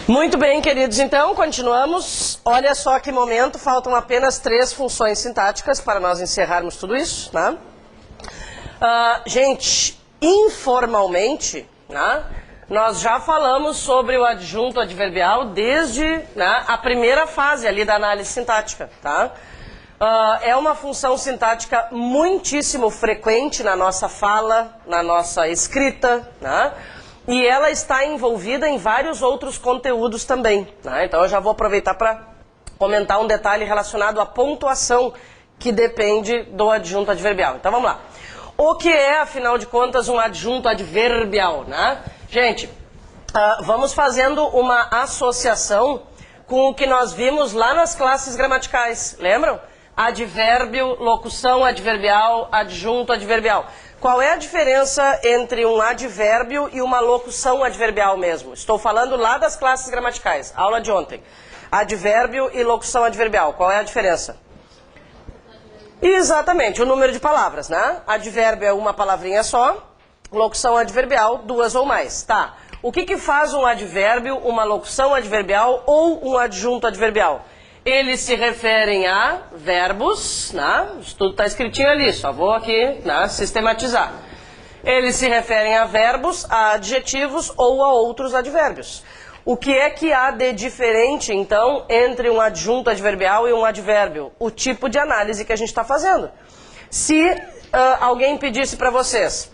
Muito bem, queridos, então, continuamos. Olha só que momento, faltam apenas 3 funções sintáticas para nós encerrarmos tudo isso, né? Gente, informalmente, né, nós já falamos sobre o adjunto adverbial desde, né, a primeira fase ali da análise sintática, tá? É uma função sintática muitíssimo frequente na nossa fala, na nossa escrita, né? E ela está envolvida em vários outros conteúdos também, né? Então eu já vou aproveitar para comentar um detalhe relacionado à pontuação que depende do adjunto adverbial. Então vamos lá. O que é, afinal de contas, um adjunto adverbial, né? Gente, vamos fazendo uma associação com o que nós vimos lá nas classes gramaticais, lembram? Advérbio, locução adverbial, adjunto adverbial. Qual é a diferença entre um advérbio e uma locução adverbial mesmo? Estou falando lá das classes gramaticais, aula de ontem. Advérbio e locução adverbial, qual é a diferença? Exatamente, o número de palavras, né? Advérbio é uma palavrinha só, locução adverbial, 2 ou mais. Tá. O que faz um advérbio, uma locução adverbial ou um adjunto adverbial? Eles se referem a verbos, né? Isso tudo está escritinho ali, só vou aqui, né, sistematizar. Eles se referem a verbos, a adjetivos ou a outros advérbios. O que é que há de diferente, então, entre um adjunto adverbial e um advérbio? O tipo de análise que a gente está fazendo. Se alguém pedisse para vocês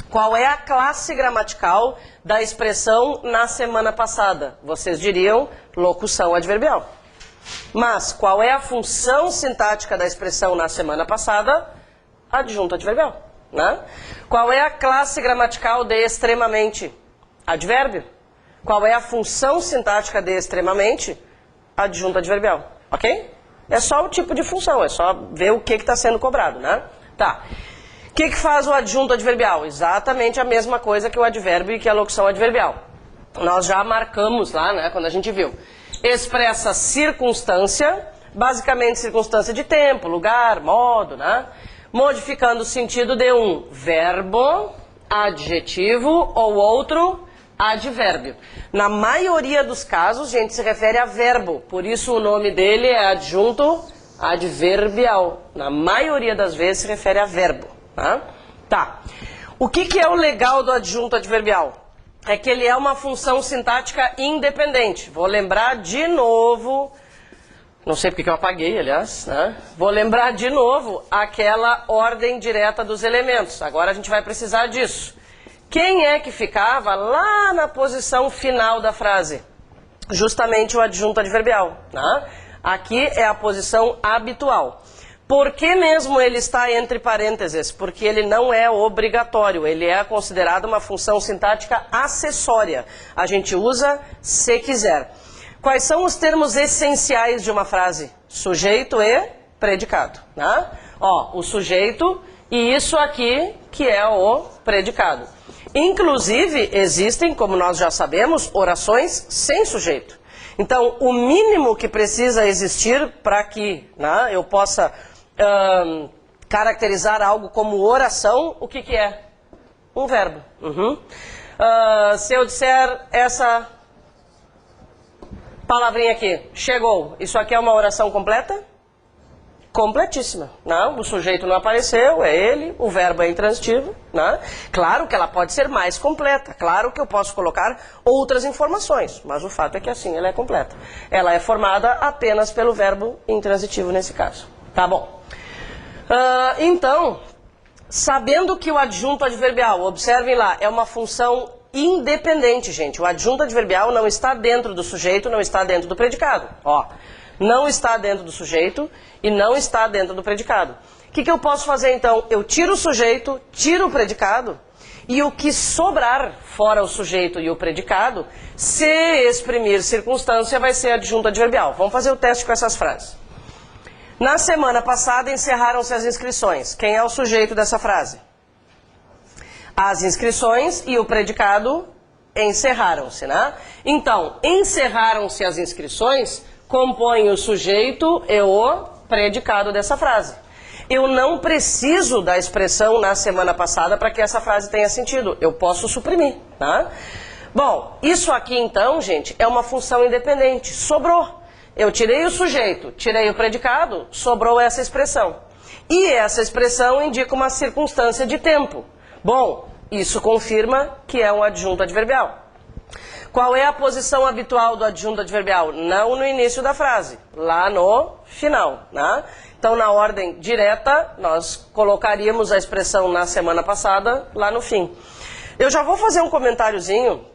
qual é a classe gramatical da expressão na semana passada, vocês diriam locução adverbial. Mas qual é a função sintática da expressão na semana passada? Adjunto adverbial, né? Qual é a classe gramatical de extremamente? Advérbio. Qual é a função sintática de extremamente? Adjunto adverbial, ok? É só o tipo de função, é só ver o que está sendo cobrado, né? Tá. O que faz o adjunto adverbial? Exatamente a mesma coisa que o advérbio e que a locução adverbial. Nós já marcamos lá, né, quando a gente viu. Expressa circunstância, basicamente circunstância de tempo, lugar, modo, né? Modificando o sentido de um verbo, adjetivo ou outro advérbio. Na maioria dos casos, gente, se refere a verbo, por isso o nome dele é adjunto adverbial. Na maioria das vezes se refere a verbo, né? Tá. O que é o legal do adjunto adverbial? É que ele é uma função sintática independente. Vou lembrar de novo, não sei porque que eu apaguei, aliás, né? Vou lembrar de novo aquela ordem direta dos elementos. Agora a gente vai precisar disso. Quem é que ficava lá na posição final da frase? Justamente o adjunto adverbial, né? Aqui é a posição habitual. Por que mesmo ele está entre parênteses? Porque ele não é obrigatório, ele é considerado uma função sintática acessória. A gente usa se quiser. Quais são os termos essenciais de uma frase? Sujeito e predicado, né? Ó, o sujeito e isso aqui que é o predicado. Inclusive, existem, como nós já sabemos, orações sem sujeito. Então, o mínimo que precisa existir para que, né, eu possa caracterizar algo como oração, o que é? Um verbo. Se eu disser essa palavrinha aqui, chegou, isso aqui é uma oração completa? Completíssima. Não, o sujeito não apareceu, é ele, o verbo é intransitivo. Né? Claro que ela pode ser mais completa, claro que eu posso colocar outras informações, mas o fato é que assim ela é completa. Ela é formada apenas pelo verbo intransitivo nesse caso. Tá bom. Então, sabendo que o adjunto adverbial, observem lá, é uma função independente, gente. O adjunto adverbial não está dentro do sujeito, não está dentro do predicado. Ó, não está dentro do sujeito e não está dentro do predicado. O que eu posso fazer então? Eu tiro o sujeito, tiro o predicado e o que sobrar fora o sujeito e o predicado, se exprimir circunstância, vai ser adjunto adverbial. Vamos fazer o teste com essas frases. Na semana passada encerraram-se as inscrições. Quem é o sujeito dessa frase? As inscrições e o predicado encerraram-se, né? Então, encerraram-se as inscrições, compõe o sujeito e o predicado dessa frase. Eu não preciso da expressão na semana passada para que essa frase tenha sentido. Eu posso suprimir, tá? Bom, isso aqui então, gente, é uma função independente. Sobrou. Eu tirei o sujeito, tirei o predicado, sobrou essa expressão. E essa expressão indica uma circunstância de tempo. Bom, isso confirma que é um adjunto adverbial. Qual é a posição habitual do adjunto adverbial? Não no início da frase, lá no final, né? Então, na ordem direta, nós colocaríamos a expressão na semana passada lá no fim. Eu já vou fazer um comentáriozinho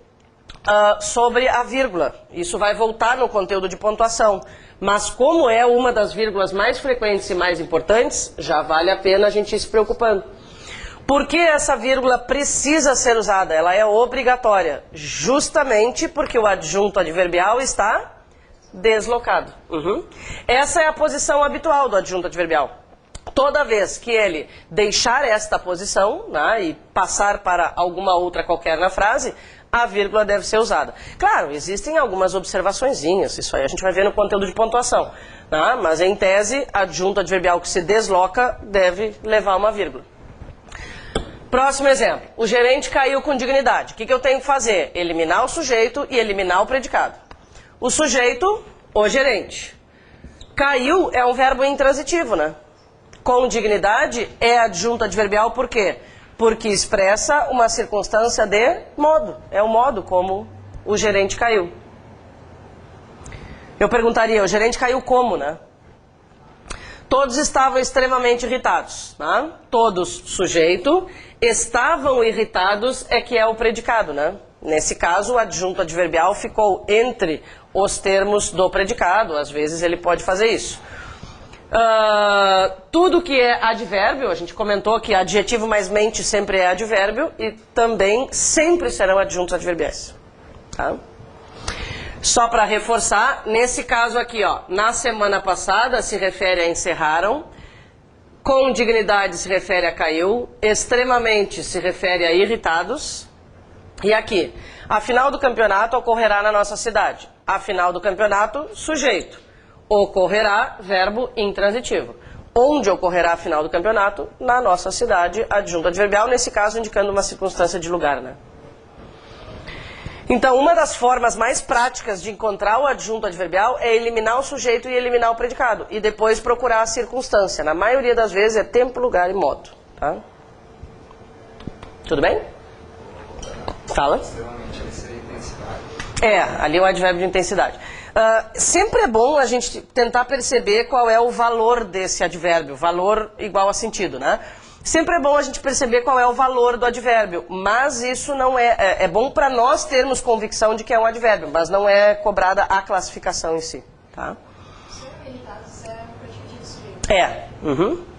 sobre a vírgula. Isso vai voltar no conteúdo de pontuação. Mas como é uma das vírgulas mais frequentes e mais importantes, já vale a pena a gente ir se preocupando. Por que essa vírgula precisa ser usada? Ela é obrigatória, justamente porque o adjunto adverbial está deslocado. Essa é a posição habitual do adjunto adverbial. Toda vez que ele deixar esta posição, né, e passar para alguma outra qualquer na frase, a vírgula deve ser usada. Claro, existem algumas observaçõezinhas, isso aí a gente vai ver no conteúdo de pontuação, né, mas em tese, adjunto adverbial que se desloca deve levar uma vírgula. Próximo exemplo. O gerente caiu com dignidade. O que eu tenho que fazer? Eliminar o sujeito e eliminar o predicado. O sujeito, o gerente. Caiu é um verbo intransitivo, né? Com dignidade é adjunto adverbial por quê? Porque expressa uma circunstância de modo. É o modo como o gerente caiu. Eu perguntaria, o gerente caiu como, né? Todos estavam extremamente irritados, né? Todos, sujeito, estavam irritados é que é o predicado, né? Nesse caso, o adjunto adverbial ficou entre os termos do predicado, às vezes ele pode fazer isso. Tudo que é advérbio, a gente comentou que adjetivo mais mente sempre é advérbio e também sempre serão adjuntos adverbiais. Tá? Só para reforçar, nesse caso aqui, ó, na semana passada se refere a encerraram, com dignidade se refere a caiu, extremamente se refere a irritados, e aqui, a final do campeonato ocorrerá na nossa cidade. A final do campeonato, sujeito. Ocorrerá, verbo intransitivo. Onde ocorrerá a final do campeonato? Na nossa cidade, adjunto adverbial, nesse caso indicando uma circunstância de lugar, né? Então, uma das formas mais práticas de encontrar o adjunto adverbial é eliminar o sujeito e eliminar o predicado. E depois procurar a circunstância. Na maioria das vezes é tempo, lugar e modo. Tá? Tudo bem? Fala. É, ali é o advérbio de intensidade. Sempre é bom a gente tentar perceber qual é o valor desse advérbio. Valor igual a sentido, né? Sempre é bom a gente perceber qual é o valor do advérbio, mas isso não é bom para nós termos convicção de que é um advérbio, mas não é cobrada a classificação em si, tá? Ser irritado é um predicativo sujeito.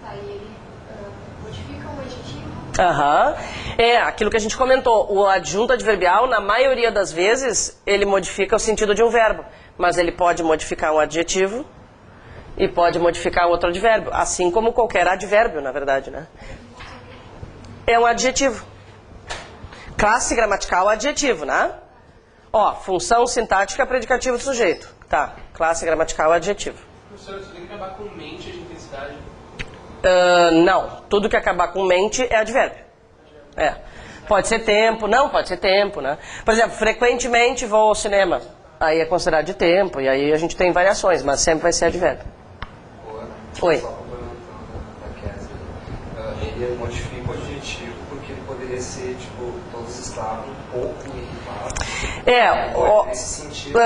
Tá, e ele modifica o adjetivo? É, aquilo que a gente comentou, o adjunto adverbial, na maioria das vezes, ele modifica o sentido de um verbo, mas ele pode modificar um adjetivo e pode modificar outro advérbio, assim como qualquer advérbio, na verdade, né? É um adjetivo. Classe gramatical, adjetivo, né? Ó, função sintática, predicativo do sujeito. Tá, classe gramatical, adjetivo. Professor, isso tem que acabar com mente de intensidade? Não, tudo que acabar com mente é advérbio. É. Pode ser tempo, não, pode ser tempo, né? Por exemplo, frequentemente vou ao cinema. Aí é considerado de tempo, e aí a gente tem variações, mas sempre vai ser advérbio. Oi. Só complementando a Kézia, ele modifica o adjetivo porque ele poderia ser, tipo, todos estavam um pouco irritados. Nesse sentido,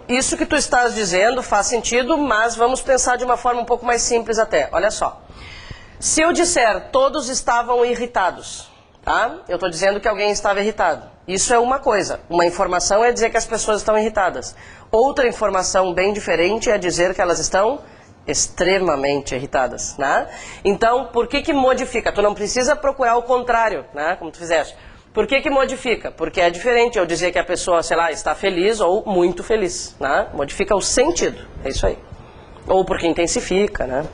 isso que tu estás dizendo faz sentido, mas vamos pensar de uma forma um pouco mais simples até. Olha só. Se eu disser todos estavam irritados, tá? Eu estou dizendo que alguém estava irritado. Isso é uma coisa. Uma informação é dizer que as pessoas estão irritadas. Outra informação bem diferente é dizer que elas estão extremamente irritadas, né? Então, por que modifica? Tu não precisa procurar o contrário, né? Como tu fizeste. Por que modifica? Porque é diferente eu dizer que a pessoa, sei lá, está feliz ou muito feliz, né? Modifica o sentido, é isso aí. Ou porque intensifica, né?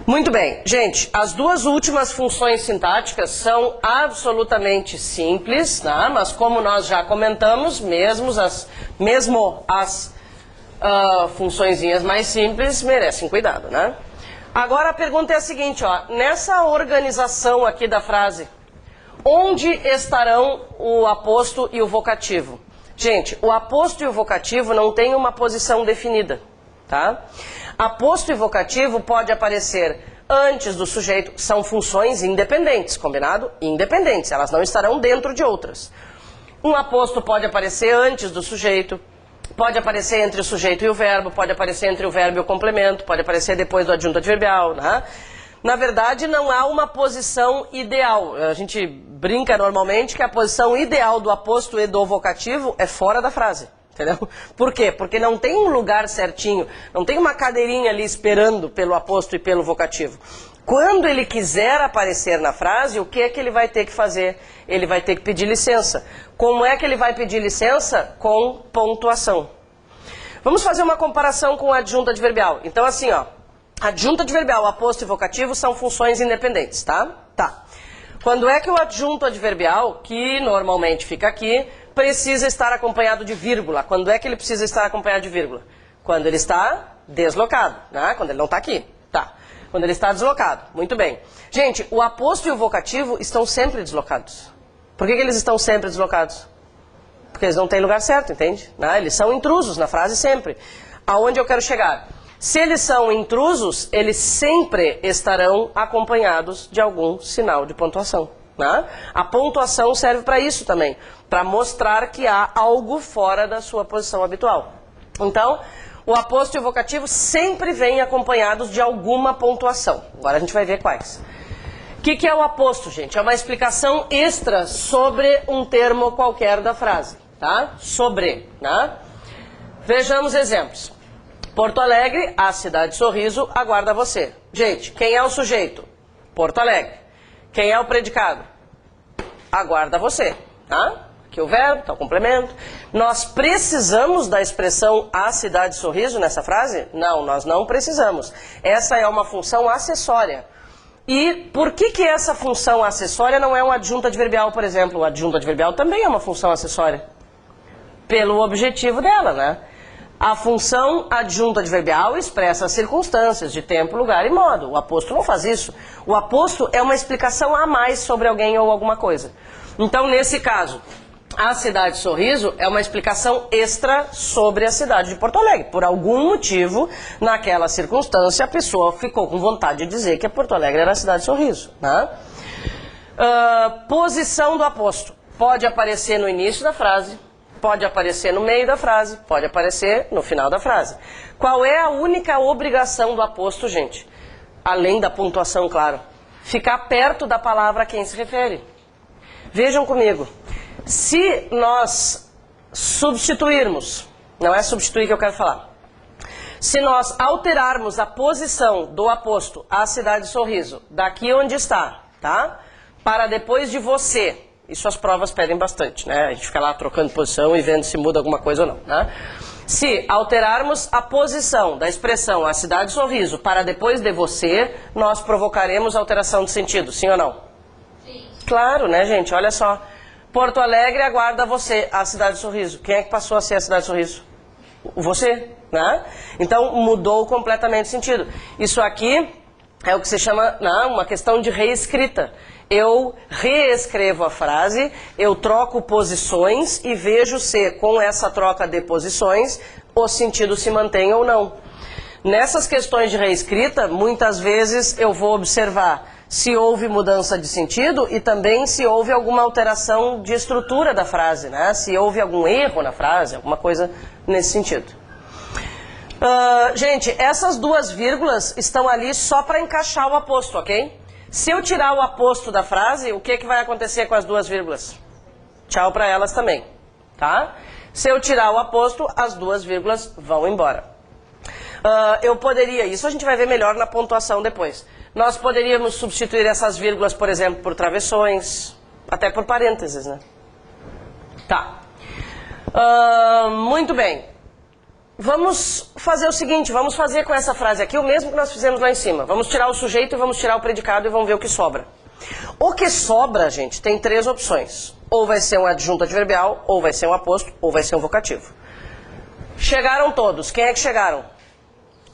Muito bem, gente, as duas últimas funções sintáticas são absolutamente simples, né? Mas como nós já comentamos, mesmo as funçõezinhas mais simples merecem cuidado, né? Agora a pergunta é a seguinte, ó, nessa organização aqui da frase, onde estarão o aposto e o vocativo? Gente, o aposto e o vocativo não tem uma posição definida, tá? Aposto e vocativo pode aparecer antes do sujeito, são funções independentes, combinado? Independentes, elas não estarão dentro de outras. Um aposto pode aparecer antes do sujeito, pode aparecer entre o sujeito e o verbo, pode aparecer entre o verbo e o complemento, pode aparecer depois do adjunto adverbial, né? Na verdade, não há uma posição ideal. A gente brinca normalmente que a posição ideal do aposto e do vocativo é fora da frase, entendeu? Por quê? Porque não tem um lugar certinho, não tem uma cadeirinha ali esperando pelo aposto e pelo vocativo. Quando ele quiser aparecer na frase, o que é que ele vai ter que fazer? Ele vai ter que pedir licença. Como é que ele vai pedir licença? Com pontuação. Vamos fazer uma comparação com o adjunto adverbial. Então assim, ó, adjunto adverbial, aposto e vocativo são funções independentes, tá? Tá. Quando é que o adjunto adverbial, que normalmente fica aqui, precisa estar acompanhado de vírgula? Quando é que ele precisa estar acompanhado de vírgula? Quando ele está deslocado, né? Quando ele não está aqui, tá? Quando ele está deslocado, muito bem. Gente, o aposto e o vocativo estão sempre deslocados. Por que eles estão sempre deslocados? Porque eles não têm lugar certo, entende? Né? Eles são intrusos na frase sempre. Aonde eu quero chegar? Se eles são intrusos, eles sempre estarão acompanhados de algum sinal de pontuação, né? A pontuação serve para isso também, para mostrar que há algo fora da sua posição habitual. Então, o aposto e o vocativo sempre vêm acompanhados de alguma pontuação. Agora a gente vai ver quais. O que é o aposto, gente? É uma explicação extra sobre um termo qualquer da frase, tá? Sobre, né? Vejamos exemplos. Porto Alegre, a cidade Sorriso, aguarda você. Gente, quem é o sujeito? Porto Alegre. Quem é o predicado? Aguarda você, tá? Aqui o verbo, tá o complemento. Nós precisamos da expressão a cidade Sorriso nessa frase? Não, nós não precisamos. Essa é uma função acessória. E por que essa função acessória não é um adjunto adverbial, por exemplo? O adjunto adverbial também é uma função acessória. Pelo objetivo dela, né? A função adjunto adverbial expressa as circunstâncias de tempo, lugar e modo. O aposto não faz isso. O aposto é uma explicação a mais sobre alguém ou alguma coisa. Então, nesse caso, a cidade Sorriso é uma explicação extra sobre a cidade de Porto Alegre. Por algum motivo, naquela circunstância, a pessoa ficou com vontade de dizer que a Porto Alegre era a cidade Sorriso, né? Posição do aposto. Pode aparecer no início da frase, pode aparecer no meio da frase, pode aparecer no final da frase. Qual é a única obrigação do aposto, gente? Além da pontuação, claro. Ficar perto da palavra a quem se refere. Vejam comigo. Se nós substituirmos, não é substituir que eu quero falar. Se nós alterarmos a posição do aposto a cidade Sorriso, daqui onde está, tá? Para depois de você. Isso as provas pedem bastante, né? A gente fica lá trocando posição e vendo se muda alguma coisa ou não, né? Se alterarmos a posição da expressão a cidade Sorriso para depois de você, nós provocaremos alteração de sentido, sim ou não? Sim. Claro, né, gente? Olha só. Porto Alegre aguarda você, a cidade Sorriso. Quem é que passou a ser a cidade Sorriso? Você, né? Então mudou completamente o sentido. Isso aqui é o que se chama, não, uma questão de reescrita. Eu reescrevo a frase, eu troco posições e vejo se, com essa troca de posições, o sentido se mantém ou não. Nessas questões de reescrita, muitas vezes eu vou observar se houve mudança de sentido e também se houve alguma alteração de estrutura da frase, né? Se houve algum erro na frase, alguma coisa nesse sentido. Gente, essas duas vírgulas estão ali só para encaixar o aposto, ok? Se eu tirar o aposto da frase, o que vai acontecer com as duas vírgulas? Tchau para elas também, tá? Se eu tirar o aposto, as duas vírgulas vão embora. Eu poderia, isso a gente vai ver melhor na pontuação depois. Nós poderíamos substituir essas vírgulas, por exemplo, por travessões, até por parênteses, né? Tá. Muito bem. Vamos fazer o seguinte, vamos fazer com essa frase aqui o mesmo que nós fizemos lá em cima. Vamos tirar o sujeito e vamos tirar o predicado e vamos ver o que sobra. O que sobra, gente, tem três opções. Ou vai ser um adjunto adverbial, ou vai ser um aposto, ou vai ser um vocativo. Chegaram todos. Quem é que chegaram?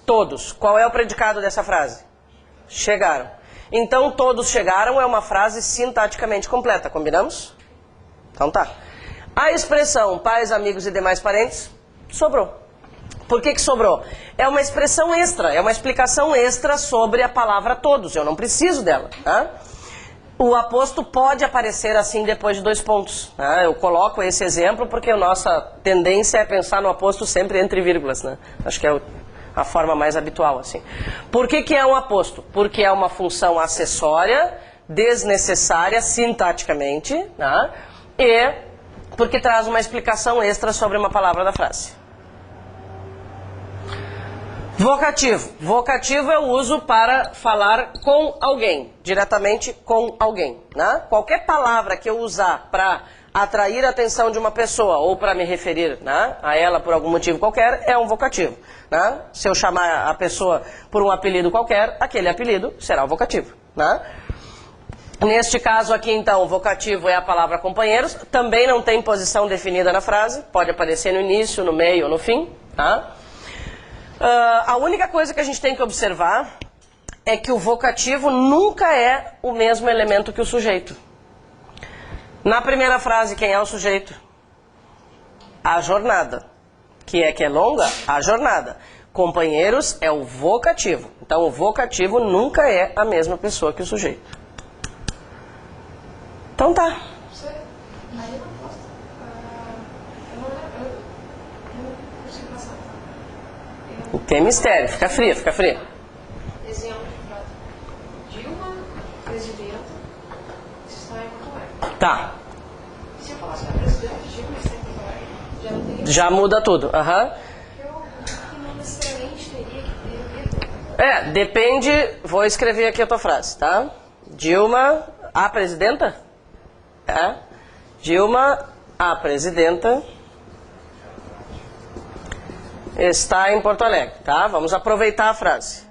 Todos. Qual é o predicado dessa frase? Chegaram. Então, todos chegaram é uma frase sintaticamente completa, combinamos? Então tá. A expressão pais, amigos e demais parentes sobrou. Por que sobrou? É uma expressão extra, é uma explicação extra sobre a palavra todos. Eu não preciso dela, tá? O aposto pode aparecer assim depois de 2 pontos. Tá? Eu coloco esse exemplo porque a nossa tendência é pensar no aposto sempre entre vírgulas, né? Acho que é a forma mais habitual, assim. Por que é um aposto? Porque é uma função acessória, desnecessária sintaticamente, tá? E porque traz uma explicação extra sobre uma palavra da frase. Vocativo. Vocativo eu uso para falar com alguém, diretamente com alguém, né? Qualquer palavra que eu usar para atrair a atenção de uma pessoa ou para me referir, né, a ela por algum motivo qualquer, é um vocativo. Né? Se eu chamar a pessoa por um apelido qualquer, aquele apelido será o vocativo. Né? Neste caso aqui, então, o vocativo é a palavra companheiros. Também não tem posição definida na frase. Pode aparecer no início, no meio ou no fim. Tá? A única coisa que a gente tem que observar é que o vocativo nunca é o mesmo elemento que o sujeito. Na primeira frase, quem é o sujeito? A jornada. Que é longa? A jornada. Companheiros é o vocativo. Então, o vocativo nunca é a mesma pessoa que o sujeito. Então tá. Você, aí eu não posso. Eu não consigo passar. Tem mistério. Fica frio, fica frio. Exemplo de frase. Dilma, presidenta, está em Porto Alegre. Tá. Se eu falasse que a presidente Dilma está em Porto Alegre, já não teria. Já muda tudo. Aham. Eu não necessariamente teria que ter. Depende. Vou escrever aqui a tua frase, tá? Dilma, a presidenta? Dilma, a presidenta, está em Porto Alegre, tá? Vamos aproveitar a frase.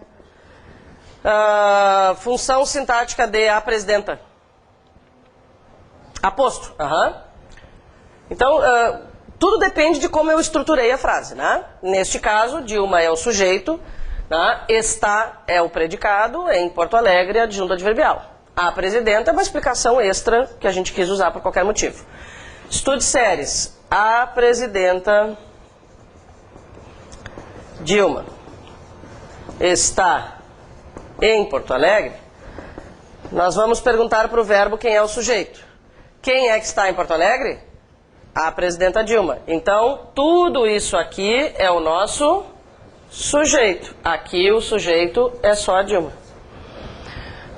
Função sintática de a presidenta. Aposto. Então, tudo depende de como eu estruturei a frase, né? Neste caso, Dilma é o sujeito, né? Está é o predicado, em Porto Alegre, adjunto adverbial. A presidenta é uma explicação extra que a gente quis usar por qualquer motivo. Estude séries. A presidenta Dilma está em Porto Alegre. Nós vamos perguntar para o verbo quem é o sujeito. Quem é que está em Porto Alegre? A presidenta Dilma. Então, tudo isso aqui é o nosso sujeito. Aqui o sujeito é só a Dilma.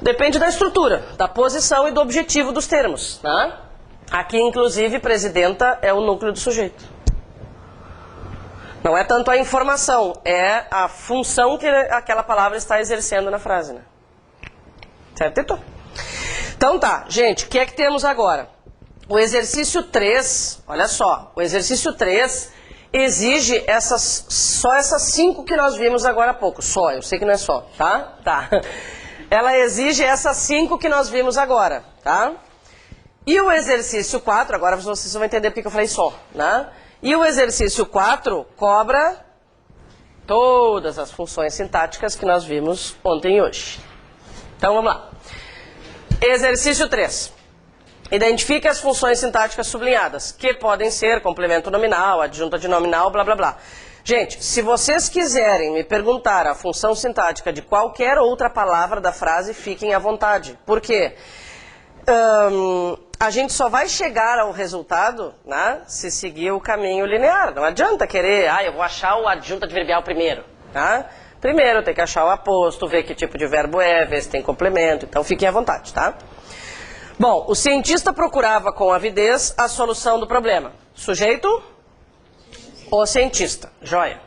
Depende da estrutura, da posição e do objetivo dos termos. Tá? Aqui, inclusive, presidenta é o núcleo do sujeito. Não é tanto a informação, é a função que aquela palavra está exercendo na frase. Né? Certo? Então tá, gente, o que é que temos agora? O exercício 3, olha só, o exercício 3 exige só essas 5 que nós vimos agora há pouco. Só, eu sei que não é só, tá? Tá. Ela exige essas 5 que nós vimos agora, tá? E o exercício 4, agora vocês vão entender porque eu falei só, né? E o exercício 4 cobra todas as funções sintáticas que nós vimos ontem e hoje. Então vamos lá. Exercício 3. Identifique as funções sintáticas sublinhadas, que podem ser complemento nominal, adjunta de nominal, blá blá blá. Gente, se vocês quiserem me perguntar a função sintática de qualquer outra palavra da frase, fiquem à vontade. Por quê? A gente só vai chegar ao resultado, né, se seguir o caminho linear. Não adianta querer, eu vou achar o adjunto adverbial primeiro. Tá? Primeiro tem que achar o aposto, ver que tipo de verbo é, ver se tem complemento. Então fiquem à vontade, tá? Bom, o cientista procurava com avidez a solução do problema. Sujeito? O cientista. Joia.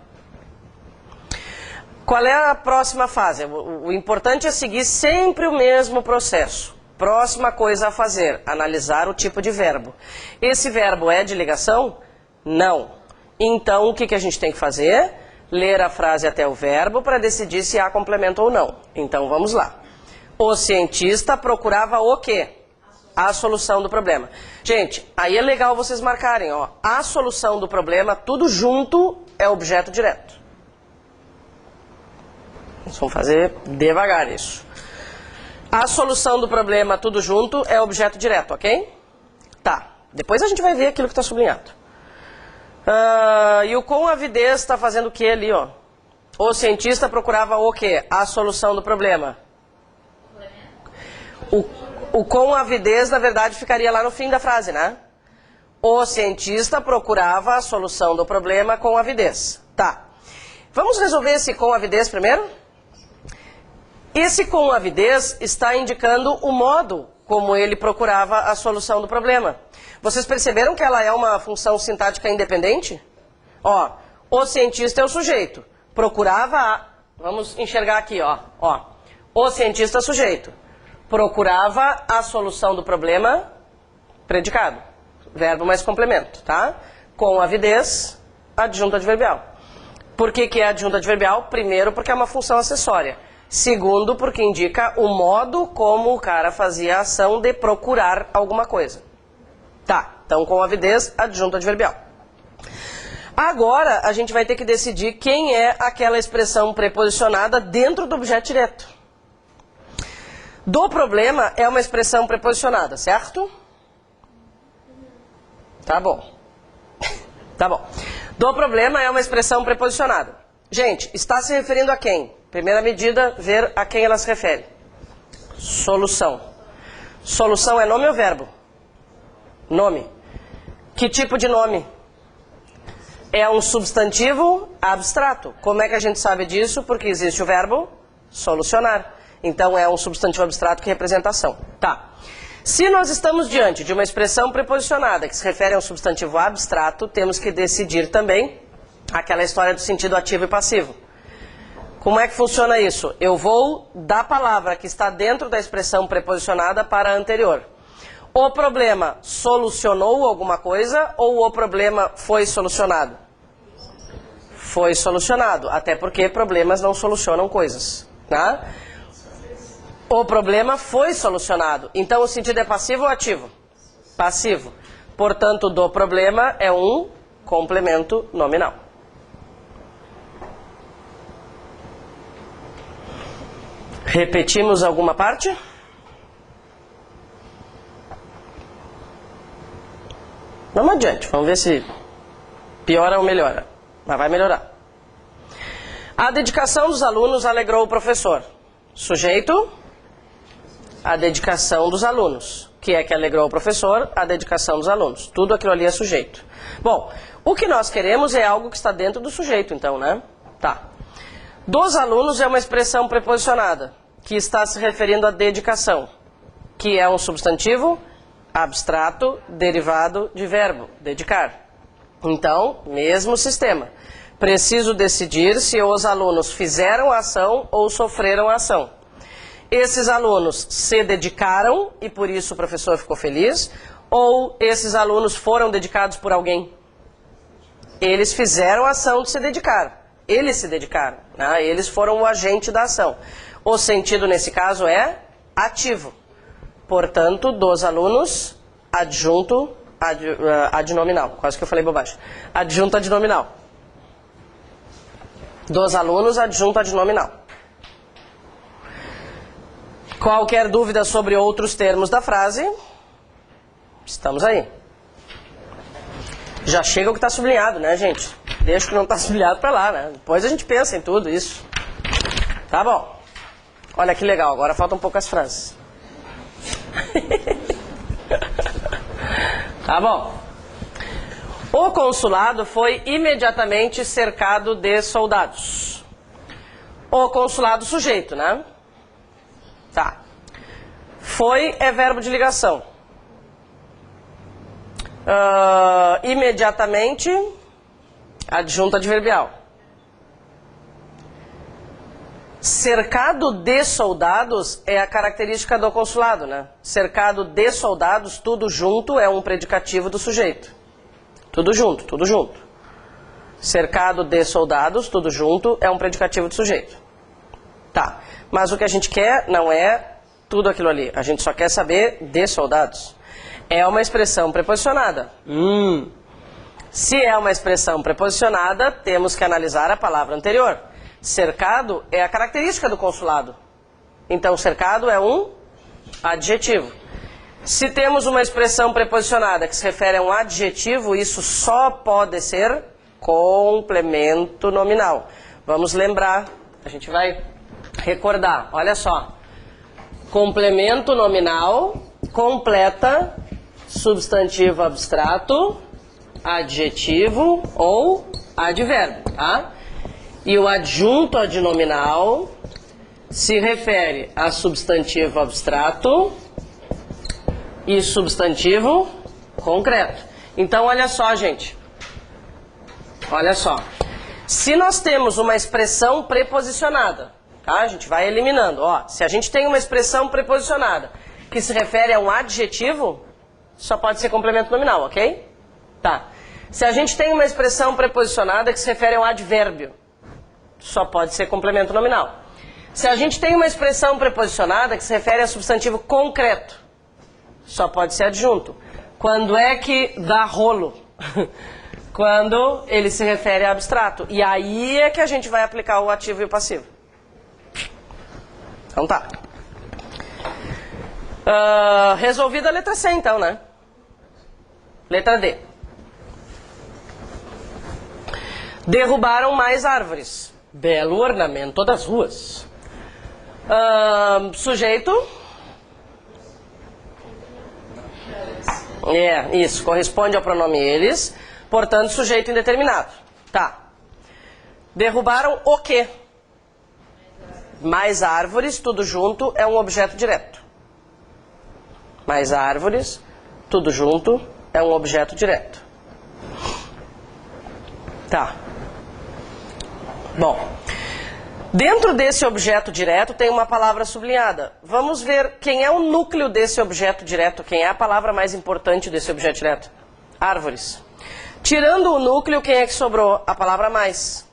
Qual é a próxima fase? O importante é seguir sempre o mesmo processo. Próxima coisa a fazer, analisar o tipo de verbo. Esse verbo é de ligação? Não. Então, o que a gente tem que fazer? Ler a frase até o verbo para decidir se há complemento ou não. Então, vamos lá. O cientista procurava o quê? A solução do problema. Gente, aí é legal vocês marcarem, ó. A solução do problema, tudo junto, é objeto direto. Vamos fazer devagar isso. A solução do problema tudo junto é objeto direto, ok? Tá. Depois a gente vai ver aquilo que está sublinhado. E o com avidez está fazendo o que ali, ó? O cientista procurava o quê? A solução do problema. O com avidez, na verdade, ficaria lá no fim da frase, né? O cientista procurava a solução do problema com avidez. Tá. Vamos resolver esse com avidez primeiro? Esse com avidez está indicando o modo como ele procurava a solução do problema. Vocês perceberam que ela é uma função sintática independente? Ó, o cientista é o sujeito. Procurava a... Vamos enxergar aqui, ó. O cientista é o sujeito. Procurava a solução do problema, predicado. Verbo mais complemento, tá? Com avidez, adjunto adverbial. Por que é adjunto adverbial? Primeiro, porque é uma função acessória. Segundo, porque indica o modo como o cara fazia a ação de procurar alguma coisa. Tá, então com avidez, adjunto adverbial. Agora, a gente vai ter que decidir quem é aquela expressão preposicionada dentro do objeto direto. Do problema é uma expressão preposicionada, certo? Tá bom. Tá bom. Do problema é uma expressão preposicionada. Gente, está se referindo a quem? Primeira medida, ver a quem ela se refere. Solução. Solução é nome ou verbo? Nome. Que tipo de nome? É um substantivo abstrato. Como é que a gente sabe disso? Porque existe o verbo solucionar. Então é um substantivo abstrato que representa ação. Tá. Se nós estamos diante de uma expressão preposicionada que se refere a um substantivo abstrato, temos que decidir também aquela história do sentido ativo e passivo. Como é que funciona isso? Eu vou da palavra que está dentro da expressão preposicionada para a anterior. O problema solucionou alguma coisa ou o problema foi solucionado? Foi solucionado, até porque problemas não solucionam coisas, tá? O problema foi solucionado. Então o sentido é passivo ou ativo? Passivo. Portanto, do problema é um complemento nominal. Repetimos alguma parte? Vamos adiante, vamos ver se piora ou melhora. Mas vai melhorar. A dedicação dos alunos alegrou o professor. Sujeito, a dedicação dos alunos. Que é que alegrou o professor? A dedicação dos alunos. Tudo aquilo ali é sujeito. Bom, o que nós queremos é algo que está dentro do sujeito, então, né? Tá. Dos alunos é uma expressão preposicionada, que está se referindo à dedicação, que é um substantivo abstrato derivado de verbo, dedicar. Então, mesmo sistema. Preciso decidir se os alunos fizeram a ação ou sofreram a ação. Esses alunos se dedicaram e por isso o professor ficou feliz, ou esses alunos foram dedicados por alguém? Eles fizeram a ação de se dedicar. Eles se dedicaram, né? Eles foram o agente da ação. O sentido nesse caso é ativo. Portanto, dos alunos, adjunto adnominal. Quase que eu falei bobagem. Adjunto adnominal. Dos alunos, adjunto adnominal. Qualquer dúvida sobre outros termos da frase? Estamos aí. Já chega o que está sublinhado, né, gente? Deixa o que não está sublinhado para lá, né? Depois a gente pensa em tudo isso. Tá bom. Olha que legal, agora faltam poucas frases. Tá bom. O consulado foi imediatamente cercado de soldados. O consulado sujeito, né? Tá. Foi é verbo de ligação. Imediatamente, adjunto adverbial. Cercado de soldados é a característica do consulado, né? Cercado de soldados, tudo junto é um predicativo do sujeito. Tudo junto, tudo junto. Cercado de soldados, tudo junto, é um predicativo do sujeito. Tá. Mas o que a gente quer não é tudo aquilo ali. A gente só quer saber de soldados. É uma expressão preposicionada. Se é uma expressão preposicionada, temos que analisar a palavra anterior. Cercado é a característica do consulado. Então, cercado é um adjetivo. Se temos uma expressão preposicionada que se refere a um adjetivo, isso só pode ser complemento nominal. Vamos lembrar, a gente vai recordar, olha só. Complemento nominal completa substantivo abstrato, adjetivo ou advérbio, tá? E o adjunto adnominal se refere a substantivo abstrato e substantivo concreto. Então, olha só, gente. Olha só. Se nós temos uma expressão preposicionada, tá? A gente vai eliminando. Ó, se a gente tem uma expressão preposicionada que se refere a um adjetivo, só pode ser complemento nominal, ok? Tá. Se a gente tem uma expressão preposicionada que se refere a um advérbio, só pode ser complemento nominal. Se a gente tem uma expressão preposicionada que se refere a substantivo concreto, só pode ser adjunto. Quando é que dá rolo? Quando ele se refere a abstrato. E aí é que a gente vai aplicar o ativo e o passivo. Então tá. Resolvida a letra C, então, né? Letra D. Derrubaram mais árvores. Belo ornamento das ruas. Sujeito. Isso, corresponde ao pronome eles. Portanto, sujeito indeterminado. Tá. Derrubaram o quê? Mais árvores, tudo junto, é um objeto direto. Mais árvores, tudo junto, é um objeto direto. Tá. Bom. Dentro desse objeto direto tem uma palavra sublinhada. Vamos ver quem é o núcleo desse objeto direto, quem é a palavra mais importante desse objeto direto. Árvores. Tirando o núcleo, quem é que sobrou? A palavra mais.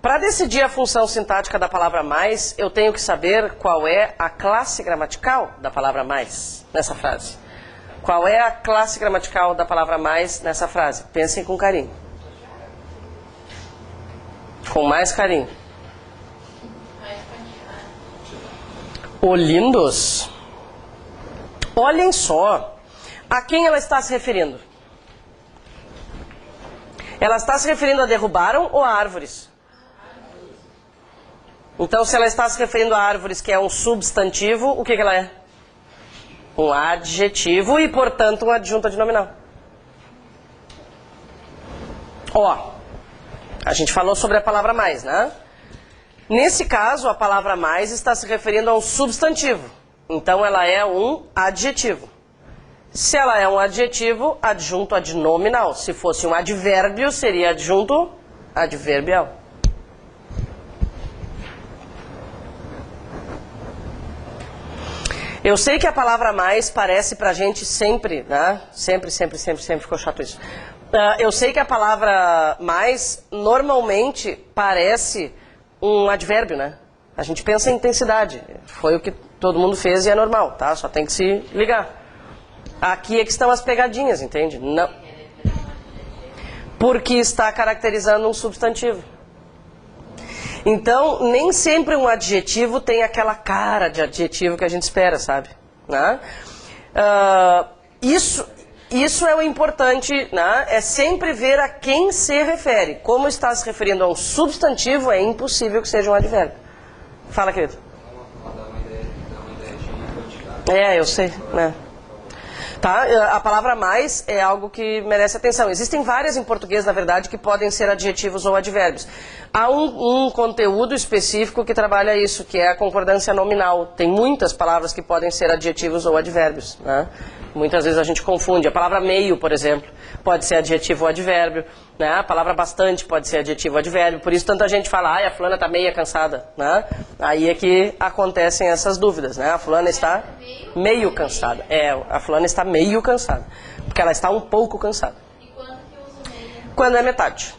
Para decidir a função sintática da palavra mais, eu tenho que saber qual é a classe gramatical da palavra mais nessa frase. Qual é a classe gramatical da palavra mais nessa frase? Pensem com carinho. Com mais carinho. Olindos. Olhem só. A quem ela está se referindo? Ela está se referindo a derrubaram ou a árvores? Então, se ela está se referindo a árvores, que é um substantivo, o que ela é? Um adjetivo e, portanto, um adjunto adnominal. Ó, a gente falou sobre a palavra mais, né? Nesse caso, a palavra mais está se referindo a um substantivo. Então, ela é um adjetivo. Se ela é um adjetivo, adjunto adnominal. Se fosse um advérbio, seria adjunto adverbial. Eu sei que a palavra mais parece pra gente sempre, né? Sempre ficou chato isso. Eu sei que a palavra mais normalmente parece um advérbio, né? A gente pensa em intensidade. Foi o que todo mundo fez e é normal, tá? Só tem que se ligar. Aqui é que estão as pegadinhas, entende? Não. Porque está caracterizando um substantivo. Então, nem sempre um adjetivo tem aquela cara de adjetivo que a gente espera, sabe? Né? Isso é o importante, né? É sempre ver a quem se refere. Como está se referindo a um substantivo, é impossível que seja um advérbio. Fala, querido. Dá uma ideia de quantidade. Eu sei, né? Tá? A palavra mais é algo que merece atenção. Existem várias em português, na verdade, que podem ser adjetivos ou advérbios. Há um conteúdo específico que trabalha isso, que é a concordância nominal. Tem muitas palavras que podem ser adjetivos ou advérbios, né? Muitas vezes a gente confunde. A palavra meio, por exemplo, pode ser adjetivo ou advérbio, né? A palavra bastante pode ser adjetivo ou advérbio. Por isso tanta gente fala, a fulana está meia cansada, né? Aí é que acontecem essas dúvidas, né? A fulana está meio cansada. A fulana está meio cansada, porque ela está um pouco cansada. E quando que usa meia? Quando é metade.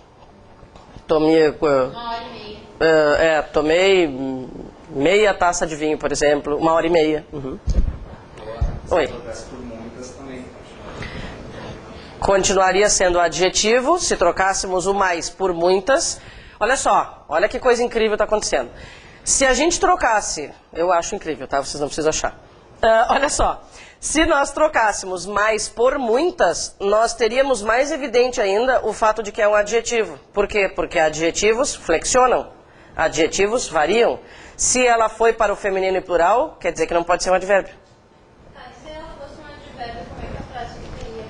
Tomei, 1h30. tomei meia taça de vinho, por exemplo, 1h30. Uhum. Oi. Acontece por muitas também. continuaria sendo adjetivo se trocássemos o mais por muitas. Olha só, olha que coisa incrível está acontecendo. Se a gente trocasse, eu acho incrível, tá? Vocês não precisam achar. Olha só, se nós trocássemos mais por muitas, nós teríamos mais evidente ainda o fato de que é um adjetivo. Por quê? Porque adjetivos flexionam, adjetivos variam. Se ela foi para o feminino e plural, quer dizer que não pode ser um advérbio. Se ela fosse um advérbio, como é que a frase ficaria?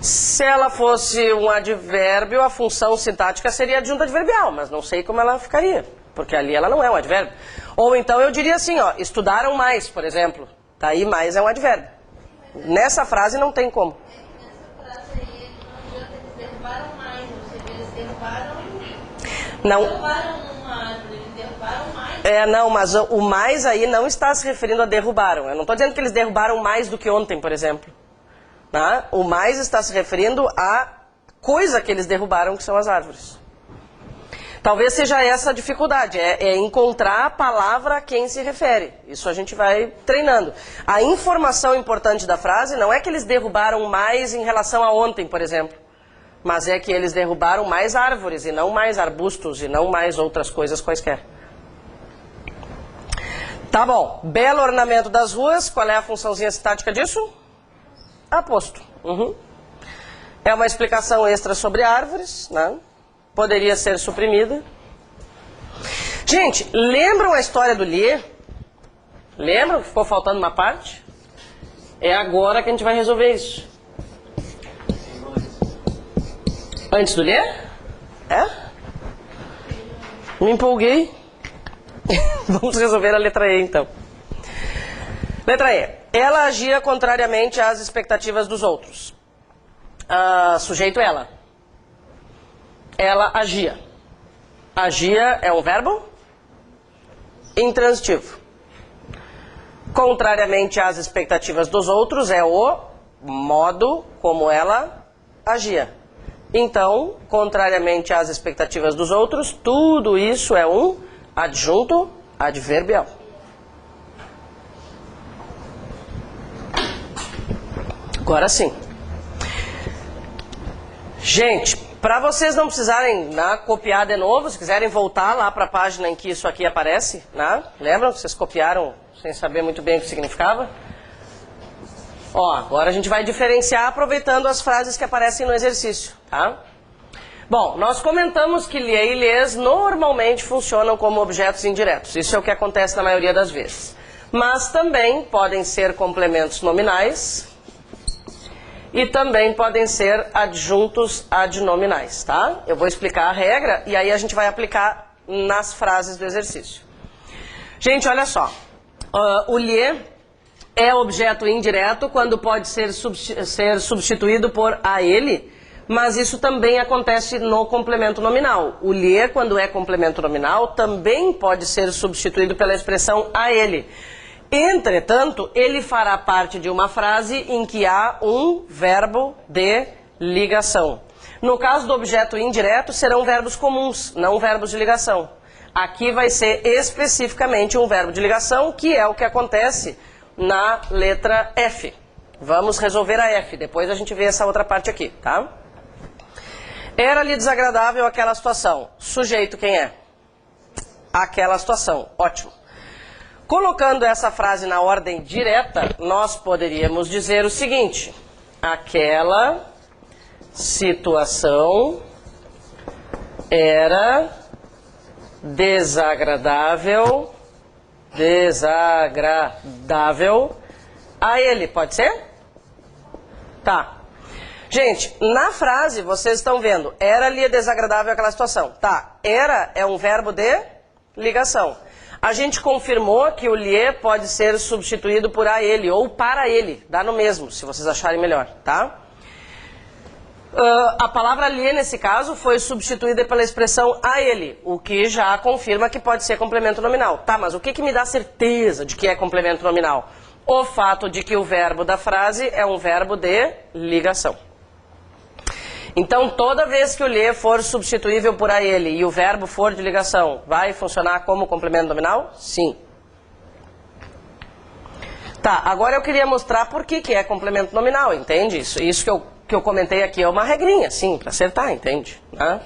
Se ela fosse um advérbio, a função sintática seria adjunto adverbial, mas não sei como ela ficaria, porque ali ela não é um advérbio. Ou então eu diria assim, ó, estudaram mais, por exemplo. Tá aí, mais é um advérbio. Nessa frase não tem como. Nessa frase aí, não adianta, eles derrubaram mais, ou seja, eles derrubaram... Não. Derrubaram uma árvore, eles derrubaram mais. Não, mas o mais aí não está se referindo a derrubaram. Eu não estou dizendo que eles derrubaram mais do que ontem, por exemplo. Tá? O mais está se referindo à coisa que eles derrubaram, que são as árvores. Talvez seja essa a dificuldade, é encontrar a palavra a quem se refere. Isso a gente vai treinando. A informação importante da frase não é que eles derrubaram mais em relação a ontem, por exemplo. Mas é que eles derrubaram mais árvores e não mais arbustos e não mais outras coisas quaisquer. Tá bom. Belo ornamento das ruas. Qual é a funçãozinha sintática disso? Aposto. É uma explicação extra sobre árvores, né? Poderia ser suprimida. Gente, lembram a história do Lier? Lembram que ficou faltando uma parte? É agora que a gente vai resolver isso. Antes do Lier? É? Me empolguei. Vamos resolver a letra E, então. Letra E. Ela agia contrariamente às expectativas dos outros. Sujeito ela. Ela agia. Agia é um verbo intransitivo. Contrariamente às expectativas dos outros é o modo como ela agia. Então, contrariamente às expectativas dos outros, tudo isso é um adjunto adverbial. Agora sim. Gente, para vocês não precisarem copiar de novo, se quiserem voltar lá para a página em que isso aqui aparece, lembram que vocês copiaram sem saber muito bem o que significava? Ó, agora a gente vai diferenciar aproveitando as frases que aparecem no exercício, tá? Bom, nós comentamos que Lier e Lies normalmente funcionam como objetos indiretos. Isso é o que acontece na maioria das vezes. Mas também podem ser complementos nominais e também podem ser adjuntos adnominais, tá? Eu vou explicar a regra e aí a gente vai aplicar nas frases do exercício. Gente, olha só. O Lier é objeto indireto quando pode ser substituído por a ele, mas isso também acontece no complemento nominal. O Lier, quando é complemento nominal, também pode ser substituído pela expressão a ele. Entretanto, ele fará parte de uma frase em que há um verbo de ligação. No caso do objeto indireto, serão verbos comuns, não verbos de ligação. Aqui vai ser especificamente um verbo de ligação, que é o que acontece na letra F. Vamos resolver a F, depois a gente vê essa outra parte aqui, tá? Era-lhe desagradável aquela situação. Sujeito quem é? Aquela situação, ótimo. Colocando essa frase na ordem direta, nós poderíamos dizer o seguinte: aquela situação era desagradável a ele. Pode ser? Tá. Gente, na frase vocês estão vendo, era-lhe desagradável aquela situação. Tá, era é um verbo de ligação. A gente confirmou que o Lier pode ser substituído por a ele ou para ele. Dá no mesmo, se vocês acharem melhor, tá? A palavra Lier, nesse caso, foi substituída pela expressão a ele, o que já confirma que pode ser complemento nominal. Tá, mas o que me dá certeza de que é complemento nominal? O fato de que o verbo da frase é um verbo de ligação. Então, toda vez que o Lier for substituível por a ele e o verbo for de ligação, vai funcionar como complemento nominal? Sim. Tá, agora eu queria mostrar por que é complemento nominal, entende? Isso que eu que eu comentei aqui é uma regrinha, sim, para acertar, entende? Né?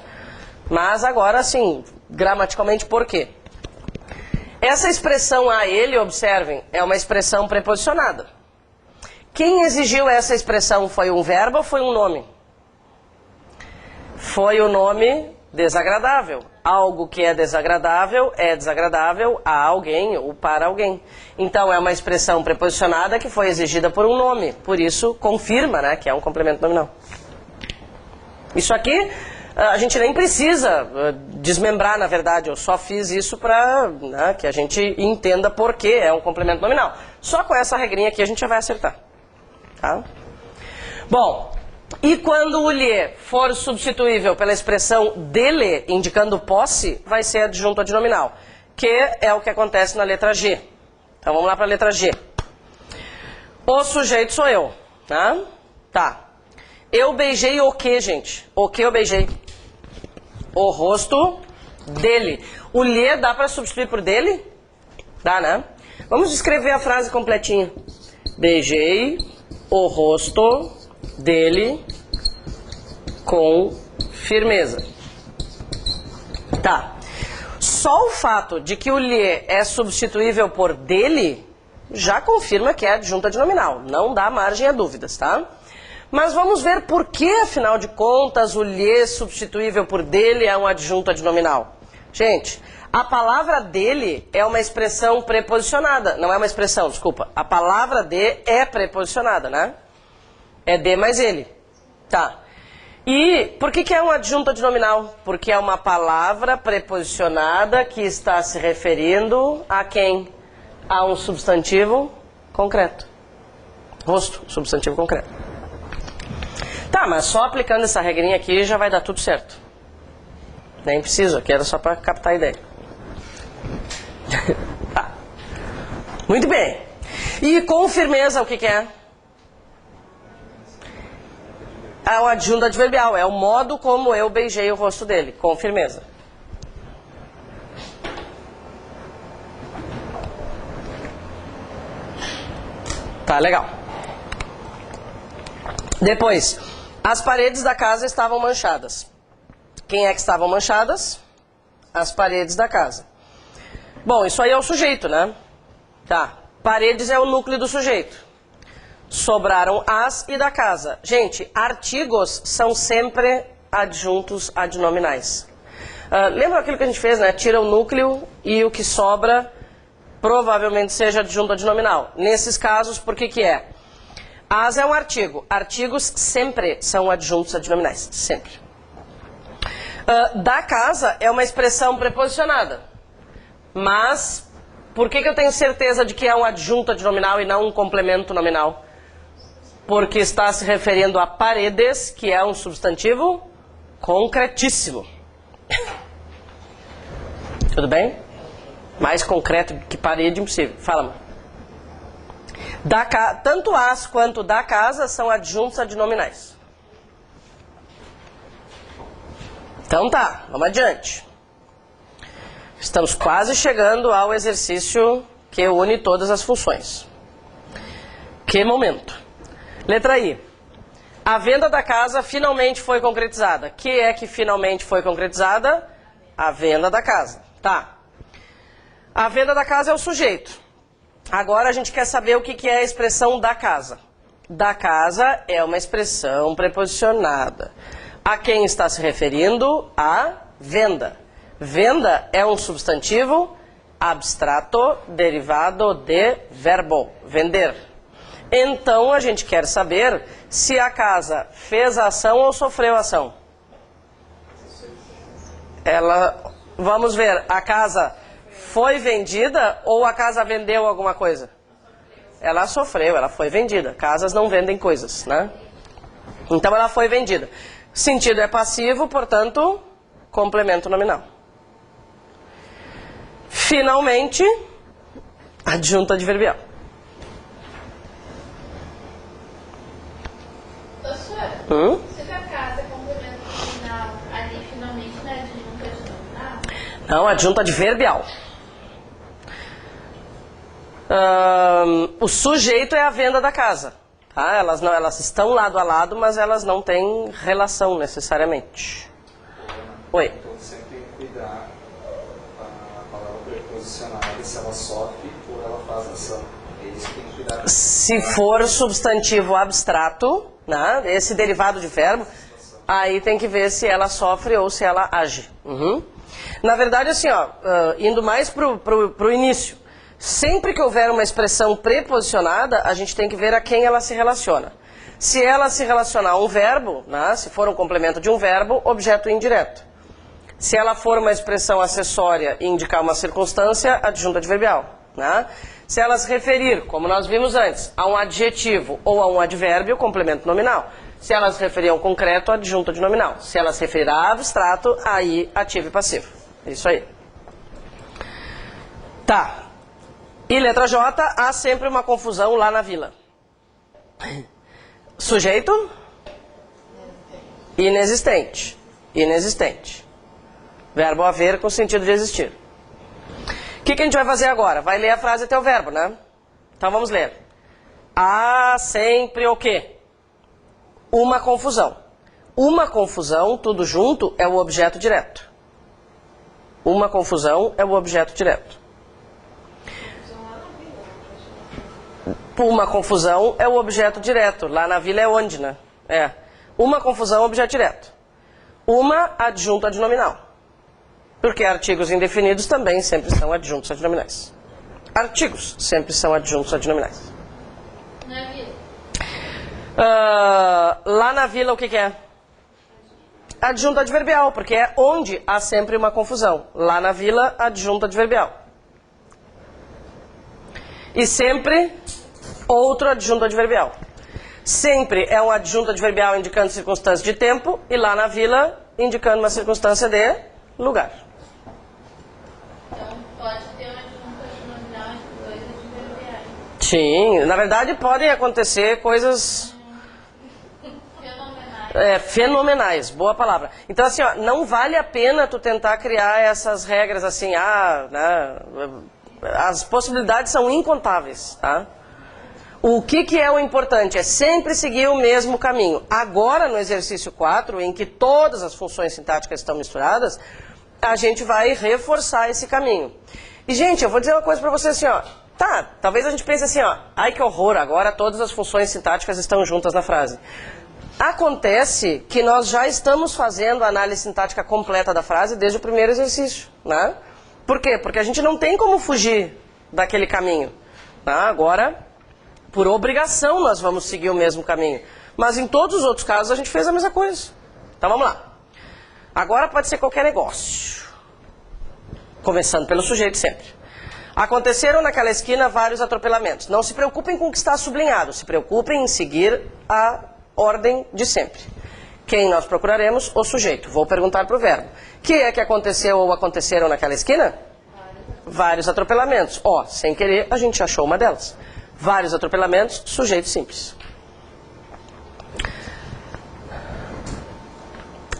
Mas agora, sim, gramaticalmente, por quê? Essa expressão a ele, observem, é uma expressão preposicionada. Quem exigiu essa expressão foi um verbo ou foi um nome? Foi o nome desagradável. Algo que é desagradável a alguém ou para alguém. Então é uma expressão preposicionada que foi exigida por um nome. Por isso confirma, né, que é um complemento nominal. Isso aqui a gente nem precisa desmembrar, na verdade. Eu só fiz isso para, né, que a gente entenda por que é um complemento nominal. Só com essa regrinha aqui a gente já vai acertar. Tá? Bom, e quando o lhe for substituível pela expressão dele, indicando posse, vai ser adjunto adnominal, que é o que acontece na letra G. Então vamos lá para a letra G. O sujeito sou eu. Tá. Eu beijei o que, gente? O que eu beijei? O rosto dele. O lhe dá para substituir por dele? Dá, né? Vamos descrever a frase completinha. Beijei o rosto dele com firmeza. Tá. Só o fato de que o lhe é substituível por dele já confirma que é adjunto adnominal. Não dá margem a dúvidas, tá? Mas vamos ver por que, afinal de contas, o lhe substituível por dele é um adjunto adnominal. Gente, a palavra dele é uma expressão preposicionada. Não é uma expressão, desculpa. A palavra de é preposicionada, né? É de mais ele. Tá. E por que é um adjunto adnominal? Porque é uma palavra preposicionada que está se referindo a quem? A um substantivo concreto. Rosto, substantivo concreto. Tá, mas só aplicando essa regrinha aqui já vai dar tudo certo. Nem preciso, aqui era só para captar a ideia. Tá. Muito bem. E com firmeza, o que é? É o adjunto adverbial, é o modo como eu beijei o rosto dele, com firmeza. Tá, legal. Depois, as paredes da casa estavam manchadas. Quem é que estavam manchadas? As paredes da casa. Bom, isso aí é o sujeito, né? Tá. Paredes é o núcleo do sujeito. Sobraram as e da casa. Gente, artigos são sempre adjuntos adnominais. Lembra aquilo que a gente fez, né? Tira o núcleo e o que sobra provavelmente seja adjunto adnominal. Nesses casos, por que é? As é um artigo. Artigos sempre são adjuntos adnominais. Sempre. Da casa é uma expressão preposicionada. Mas, por que eu tenho certeza de que é um adjunto adnominal e não um complemento nominal? Porque está se referindo a paredes, que é um substantivo concretíssimo. Tudo bem? Mais concreto que parede, impossível. Fala, mano. Tanto as quanto da casa são adjuntos adnominais. Então tá, vamos adiante. Estamos quase chegando ao exercício que une todas as funções. Que momento. Letra I. A venda da casa finalmente foi concretizada. Que é que finalmente foi concretizada? A venda da casa. Tá. A venda da casa é o sujeito. Agora a gente quer saber o que é a expressão da casa. Da casa é uma expressão preposicionada. A quem está se referindo? A venda. Venda é um substantivo abstrato derivado de verbo, vender. Então a gente quer saber se a casa fez a ação ou sofreu a ação. Vamos ver, a casa foi vendida ou a casa vendeu alguma coisa? Ela sofreu, ela foi vendida. Casas não vendem coisas, né? Então ela foi vendida. Sentido é passivo, portanto, complemento nominal. Finalmente, adjunto adverbial. Se a casa é complemento nominal, ali finalmente não é adjunto adnominal? Não, adjunto adverbial. O sujeito é a venda da casa. tá? Elas estão lado a lado, mas elas não têm relação necessariamente. Oi. Então sempre tem que cuidar a palavra preposicionada, se ela sofre ou ela faz ação. É isso que tem que cuidar. Se for substantivo abstrato, né, esse derivado de verbo, aí tem que ver se ela sofre ou se ela age. Uhum. Na verdade, assim, ó, indo mais pro início, sempre que houver uma expressão preposicionada, a gente tem que ver a quem ela se relaciona. Se ela se relacionar a um verbo, né, se for um complemento de um verbo, objeto indireto. Se ela for uma expressão acessória e indicar uma circunstância, adjunto adverbial. Né? Se ela se referir, como nós vimos antes, a um adjetivo ou a um advérbio, complemento nominal. Se ela se referir a um concreto, adjunto de nominal. Se ela se referir a abstrato, aí ativo e passivo. Isso aí. Tá. E letra J, há sempre uma confusão lá na vila. Sujeito? Inexistente. Inexistente. Verbo haver com sentido de existir. O que a gente vai fazer agora? Vai ler a frase até o verbo, né? Então vamos ler. Há sempre o quê? Uma confusão. Uma confusão, tudo junto, é o objeto direto. Uma confusão é o objeto direto. Uma confusão é o objeto direto. Lá na vila é onde, né? É. Uma confusão é o objeto direto. Uma adjunto adnominal. Porque artigos indefinidos também sempre são adjuntos adnominais. Artigos sempre são adjuntos adnominais. Na vila. Lá na vila o que é? Adjunto adverbial, porque é onde há sempre uma confusão. Lá na vila, adjunto adverbial. E sempre outro adjunto adverbial. Sempre é um adjunto adverbial indicando circunstância de tempo e lá na vila indicando uma circunstância de lugar. Então, pode ter uma junta nominal entre dois adverbiais. Sim, na verdade podem acontecer coisas Fenomenais. fenomenais, boa palavra. Então assim, ó, não vale a pena tu tentar criar essas regras assim, né, as possibilidades são incontáveis, tá? O que é o importante? É sempre seguir o mesmo caminho. Agora, no exercício 4, em que todas as funções sintáticas estão misturadas, a gente vai reforçar esse caminho. E, gente, eu vou dizer uma coisa pra vocês assim, ó. Tá, talvez a gente pense assim, ó. Ai, que horror, agora todas as funções sintáticas estão juntas na frase. Acontece que nós já estamos fazendo a análise sintática completa da frase desde o primeiro exercício, né? Por quê? Porque a gente não tem como fugir daquele caminho. Tá? Agora, por obrigação, nós vamos seguir o mesmo caminho. Mas em todos os outros casos a gente fez a mesma coisa. Então vamos lá. Agora pode ser qualquer negócio. Começando pelo sujeito sempre. Aconteceram naquela esquina vários atropelamentos. Não se preocupem com o que está sublinhado. Se preocupem em seguir a ordem de sempre. Quem nós procuraremos? O sujeito. Vou perguntar para o verbo. Que é que aconteceu ou aconteceram naquela esquina? Vários atropelamentos. Ó, sem querer, a gente achou uma delas. Vários atropelamentos, sujeito simples.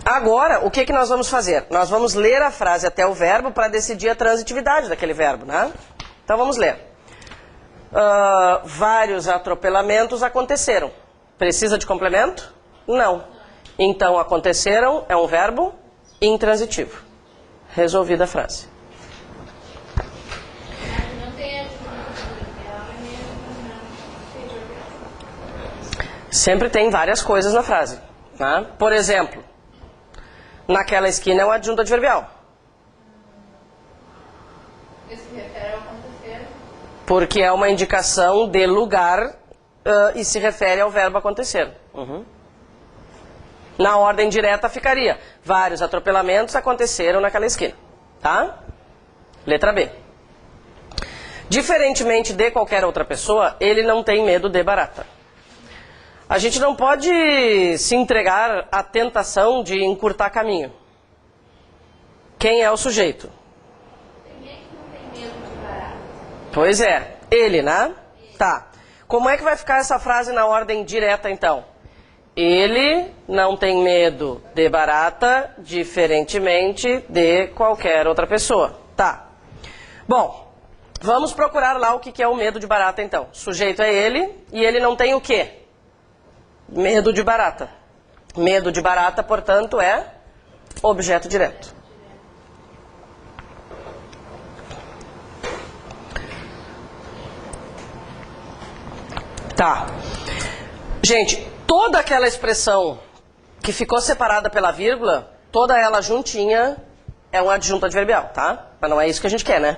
Agora, o que nós vamos fazer? Nós vamos ler a frase até o verbo para decidir a transitividade daquele verbo, né? Então vamos ler. Vários atropelamentos aconteceram. Precisa de complemento? Não. Então, aconteceram é um verbo intransitivo. Resolvida a frase. Não tem adverbial, é mesmo. Sempre tem várias coisas na frase. Tá? Por exemplo, naquela esquina é um adjunto adverbial. Isso se refere ao acontecer. Porque é uma indicação de lugar e se refere ao verbo acontecer. Uhum. Na ordem direta ficaria: vários atropelamentos aconteceram naquela esquina. Tá? Letra B. Diferentemente de qualquer outra pessoa, ele não tem medo de barata. A gente não pode se entregar à tentação de encurtar caminho. Quem é o sujeito? Ninguém que não tem medo de barata. Pois é, ele, né? Tá. Como é que vai ficar essa frase na ordem direta, então? Ele não tem medo de barata, diferentemente de qualquer outra pessoa. Tá. Bom, vamos procurar lá o que é o medo de barata, então. O sujeito é ele, e ele não tem o quê? Medo de barata. Medo de barata, portanto, é objeto direto. Tá. Gente, toda aquela expressão que ficou separada pela vírgula, toda ela juntinha é um adjunto adverbial, tá? Mas não é isso que a gente quer, né?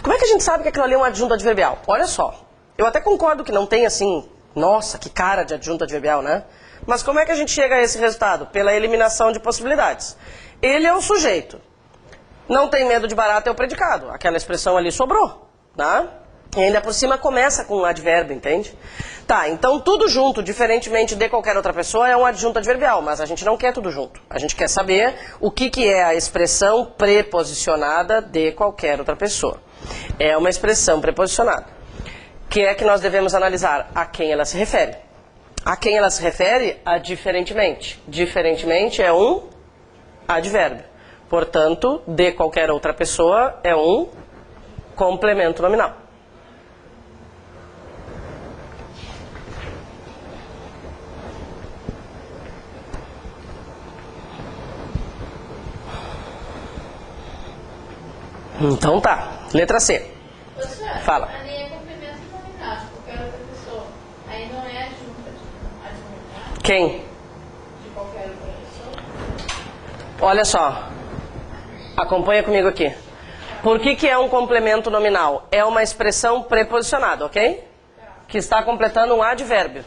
Como é que a gente sabe que aquilo ali é um adjunto adverbial? Olha só, eu até concordo que não tem assim, nossa, que cara de adjunto adverbial, né? Mas como é que a gente chega a esse resultado? Pela eliminação de possibilidades. Ele é o sujeito. Não tem medo de barata é o predicado. Aquela expressão ali sobrou, tá? E ainda por cima começa com um advérbio, entende? Tá, então tudo junto, diferentemente de qualquer outra pessoa, é um adjunto adverbial, mas a gente não quer tudo junto. A gente quer saber o que é a expressão preposicionada de qualquer outra pessoa. É uma expressão preposicionada. Que é que nós devemos analisar? A quem ela se refere. A quem ela se refere? A diferentemente. Diferentemente é um advérbio. Portanto, de qualquer outra pessoa é um complemento nominal. Então tá. Letra C. Professora, Fala. ali é complemento nominal de qualquer outra pessoa. Aí não é adjunta adverbial Quem? de qualquer outra pessoa. Olha só. Acompanha comigo aqui. Por que é um complemento nominal? É uma expressão preposicionada, ok? Que está completando um advérbio.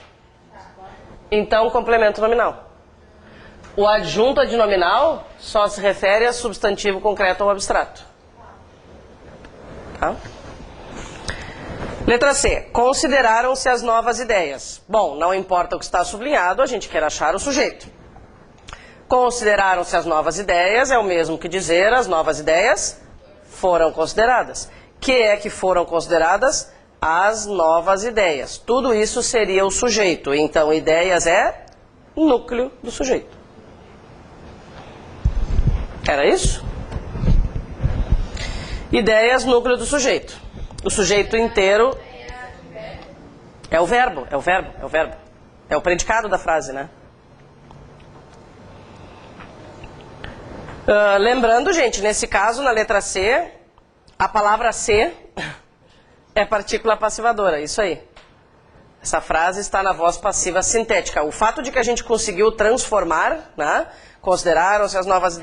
Então, complemento nominal. O adjunto adnominal só se refere a substantivo concreto ou abstrato. Tá? Letra C. Consideraram-se as novas ideias. Bom, não importa o que está sublinhado, a gente quer achar o sujeito. Consideraram-se as novas ideias é o mesmo que dizer as novas ideias foram consideradas. Que é que foram consideradas? As novas ideias. Tudo isso seria o sujeito. Então, ideias é núcleo do sujeito. Era isso? Ideias, núcleo do sujeito. O sujeito inteiro é o verbo, é o verbo, é o verbo. É o predicado da frase, né? Lembrando, gente, nesse caso, na letra C, a palavra C é partícula passivadora, isso aí. Essa frase está na voz passiva sintética. O fato de que a gente conseguiu transformar, né? Consideraram-se as novas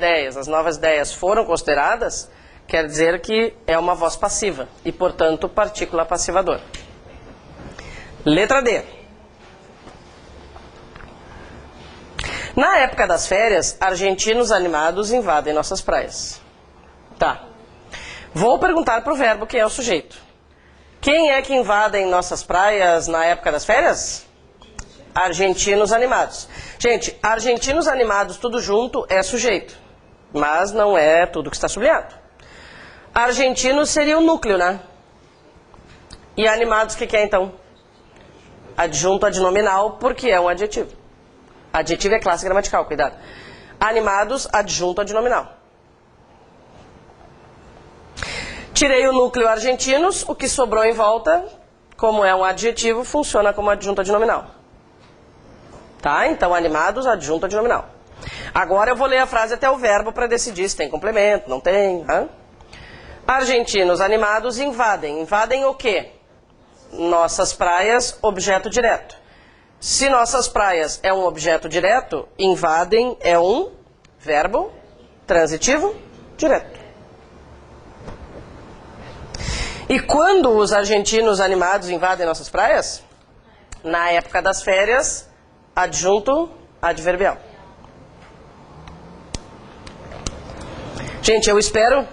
ideias foram consideradas, quer dizer que é uma voz passiva e, portanto, partícula passivadora. Letra D. Na época das férias, argentinos animados invadem nossas praias. Tá. Vou perguntar para o verbo quem é o sujeito. Quem é que invadem nossas praias na época das férias? Argentinos animados. Gente, argentinos animados tudo junto é sujeito, mas não é tudo que está sublinhado. Argentinos seria o núcleo, né? E animados, o que é então? Adjunto adnominal, porque é um adjetivo. Adjetivo é classe gramatical, cuidado. Animados, adjunto adnominal. Tirei o núcleo argentinos, o que sobrou em volta, como é um adjetivo, funciona como adjunto adnominal. Tá? Então, animados, adjunto adnominal. Agora eu vou ler a frase até o verbo para decidir se tem complemento, não tem. Tá? Argentinos animados invadem. Invadem o quê? Nossas praias, objeto direto. Se nossas praias é um objeto direto, invadem é um verbo transitivo direto. E quando os argentinos animados invadem nossas praias? Na época das férias, adjunto adverbial. Gente, eu espero,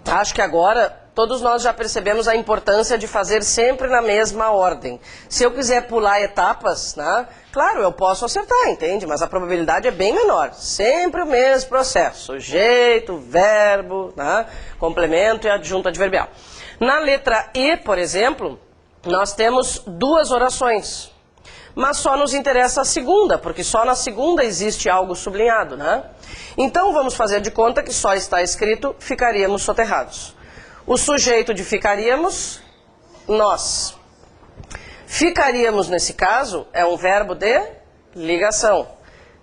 acho que agora todos nós já percebemos a importância de fazer sempre na mesma ordem. Se eu quiser pular etapas, né, claro, eu posso acertar, entende? Mas a probabilidade é bem menor. Sempre o mesmo processo. Sujeito, verbo, né, complemento e adjunto adverbial. Na letra E, por exemplo, nós temos duas orações. Mas só nos interessa a segunda, porque só na segunda existe algo sublinhado, né? Então vamos fazer de conta que só está escrito ficaríamos soterrados. O sujeito de ficaríamos, nós. Ficaríamos, nesse caso, é um verbo de ligação.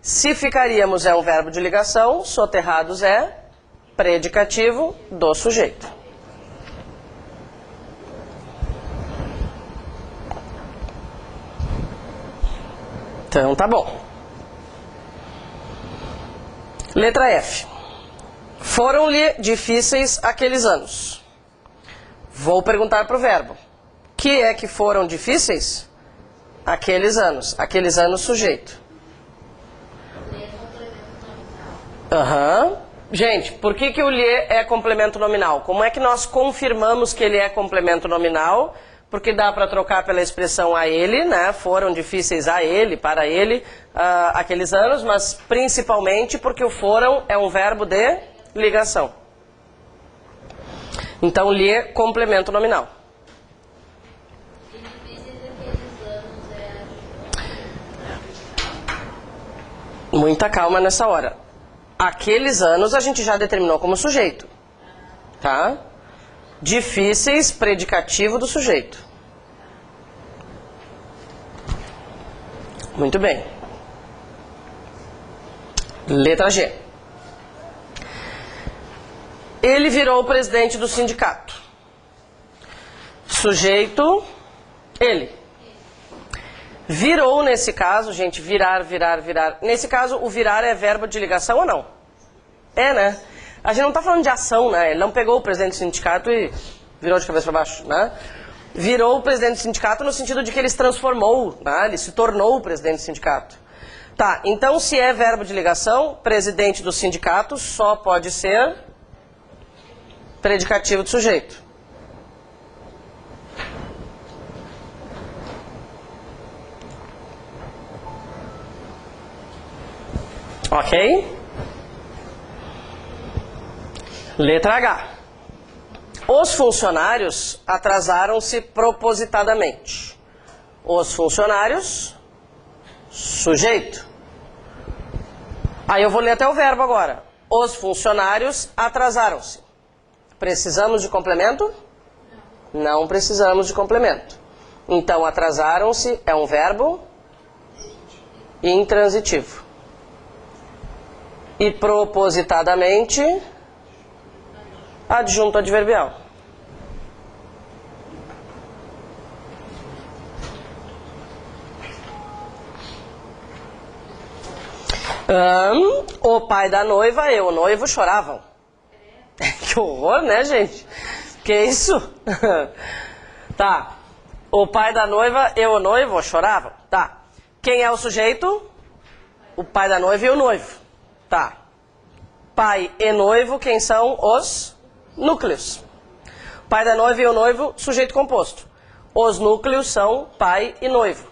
Se ficaríamos é um verbo de ligação, soterrados é predicativo do sujeito. Então, tá bom. Letra F. Foram-lhe difíceis aqueles anos. Vou perguntar para o verbo. Que é que foram difíceis? Aqueles anos. Aqueles anos, sujeito. Gente, por que o lhe é complemento nominal? Como é que nós confirmamos que ele é complemento nominal? Porque dá para trocar pela expressão a ele, né? Foram difíceis a ele, para ele, aqueles anos, mas principalmente porque o foram é um verbo de ligação. Então, lhe é complemento nominal. Muita calma nessa hora. Aqueles anos a gente já determinou como sujeito. Tá? Difíceis, predicativo do sujeito. Muito bem. Letra G. Ele virou o presidente do sindicato. Sujeito, ele. Virou, nesse caso, gente, virar, virar, virar. Nesse caso, o virar é verbo de ligação ou não? É, né? A gente não está falando de ação, né? Ele não pegou o presidente do sindicato e virou de cabeça para baixo, né? Virou o presidente do sindicato no sentido de que ele se transformou, né? Ele se tornou o presidente do sindicato. Tá, então se é verbo de ligação, presidente do sindicato só pode ser predicativo do sujeito. Ok? Letra H. Os funcionários atrasaram-se propositadamente. Os funcionários, sujeito. Aí eu vou ler até o verbo agora. Os funcionários atrasaram-se. Precisamos de complemento? Não precisamos de complemento. Então, atrasaram-se é um verbo intransitivo. E propositadamente, adjunto adverbial. O pai da noiva e o noivo choravam. Que horror, né, gente? Que isso? Tá. O pai da noiva e o noivo choravam. Tá. Quem é o sujeito? O pai da noiva e o noivo. Tá. Pai e noivo, quem são os núcleos? Pai da noiva e o noivo, sujeito composto. Os núcleos são pai e noivo.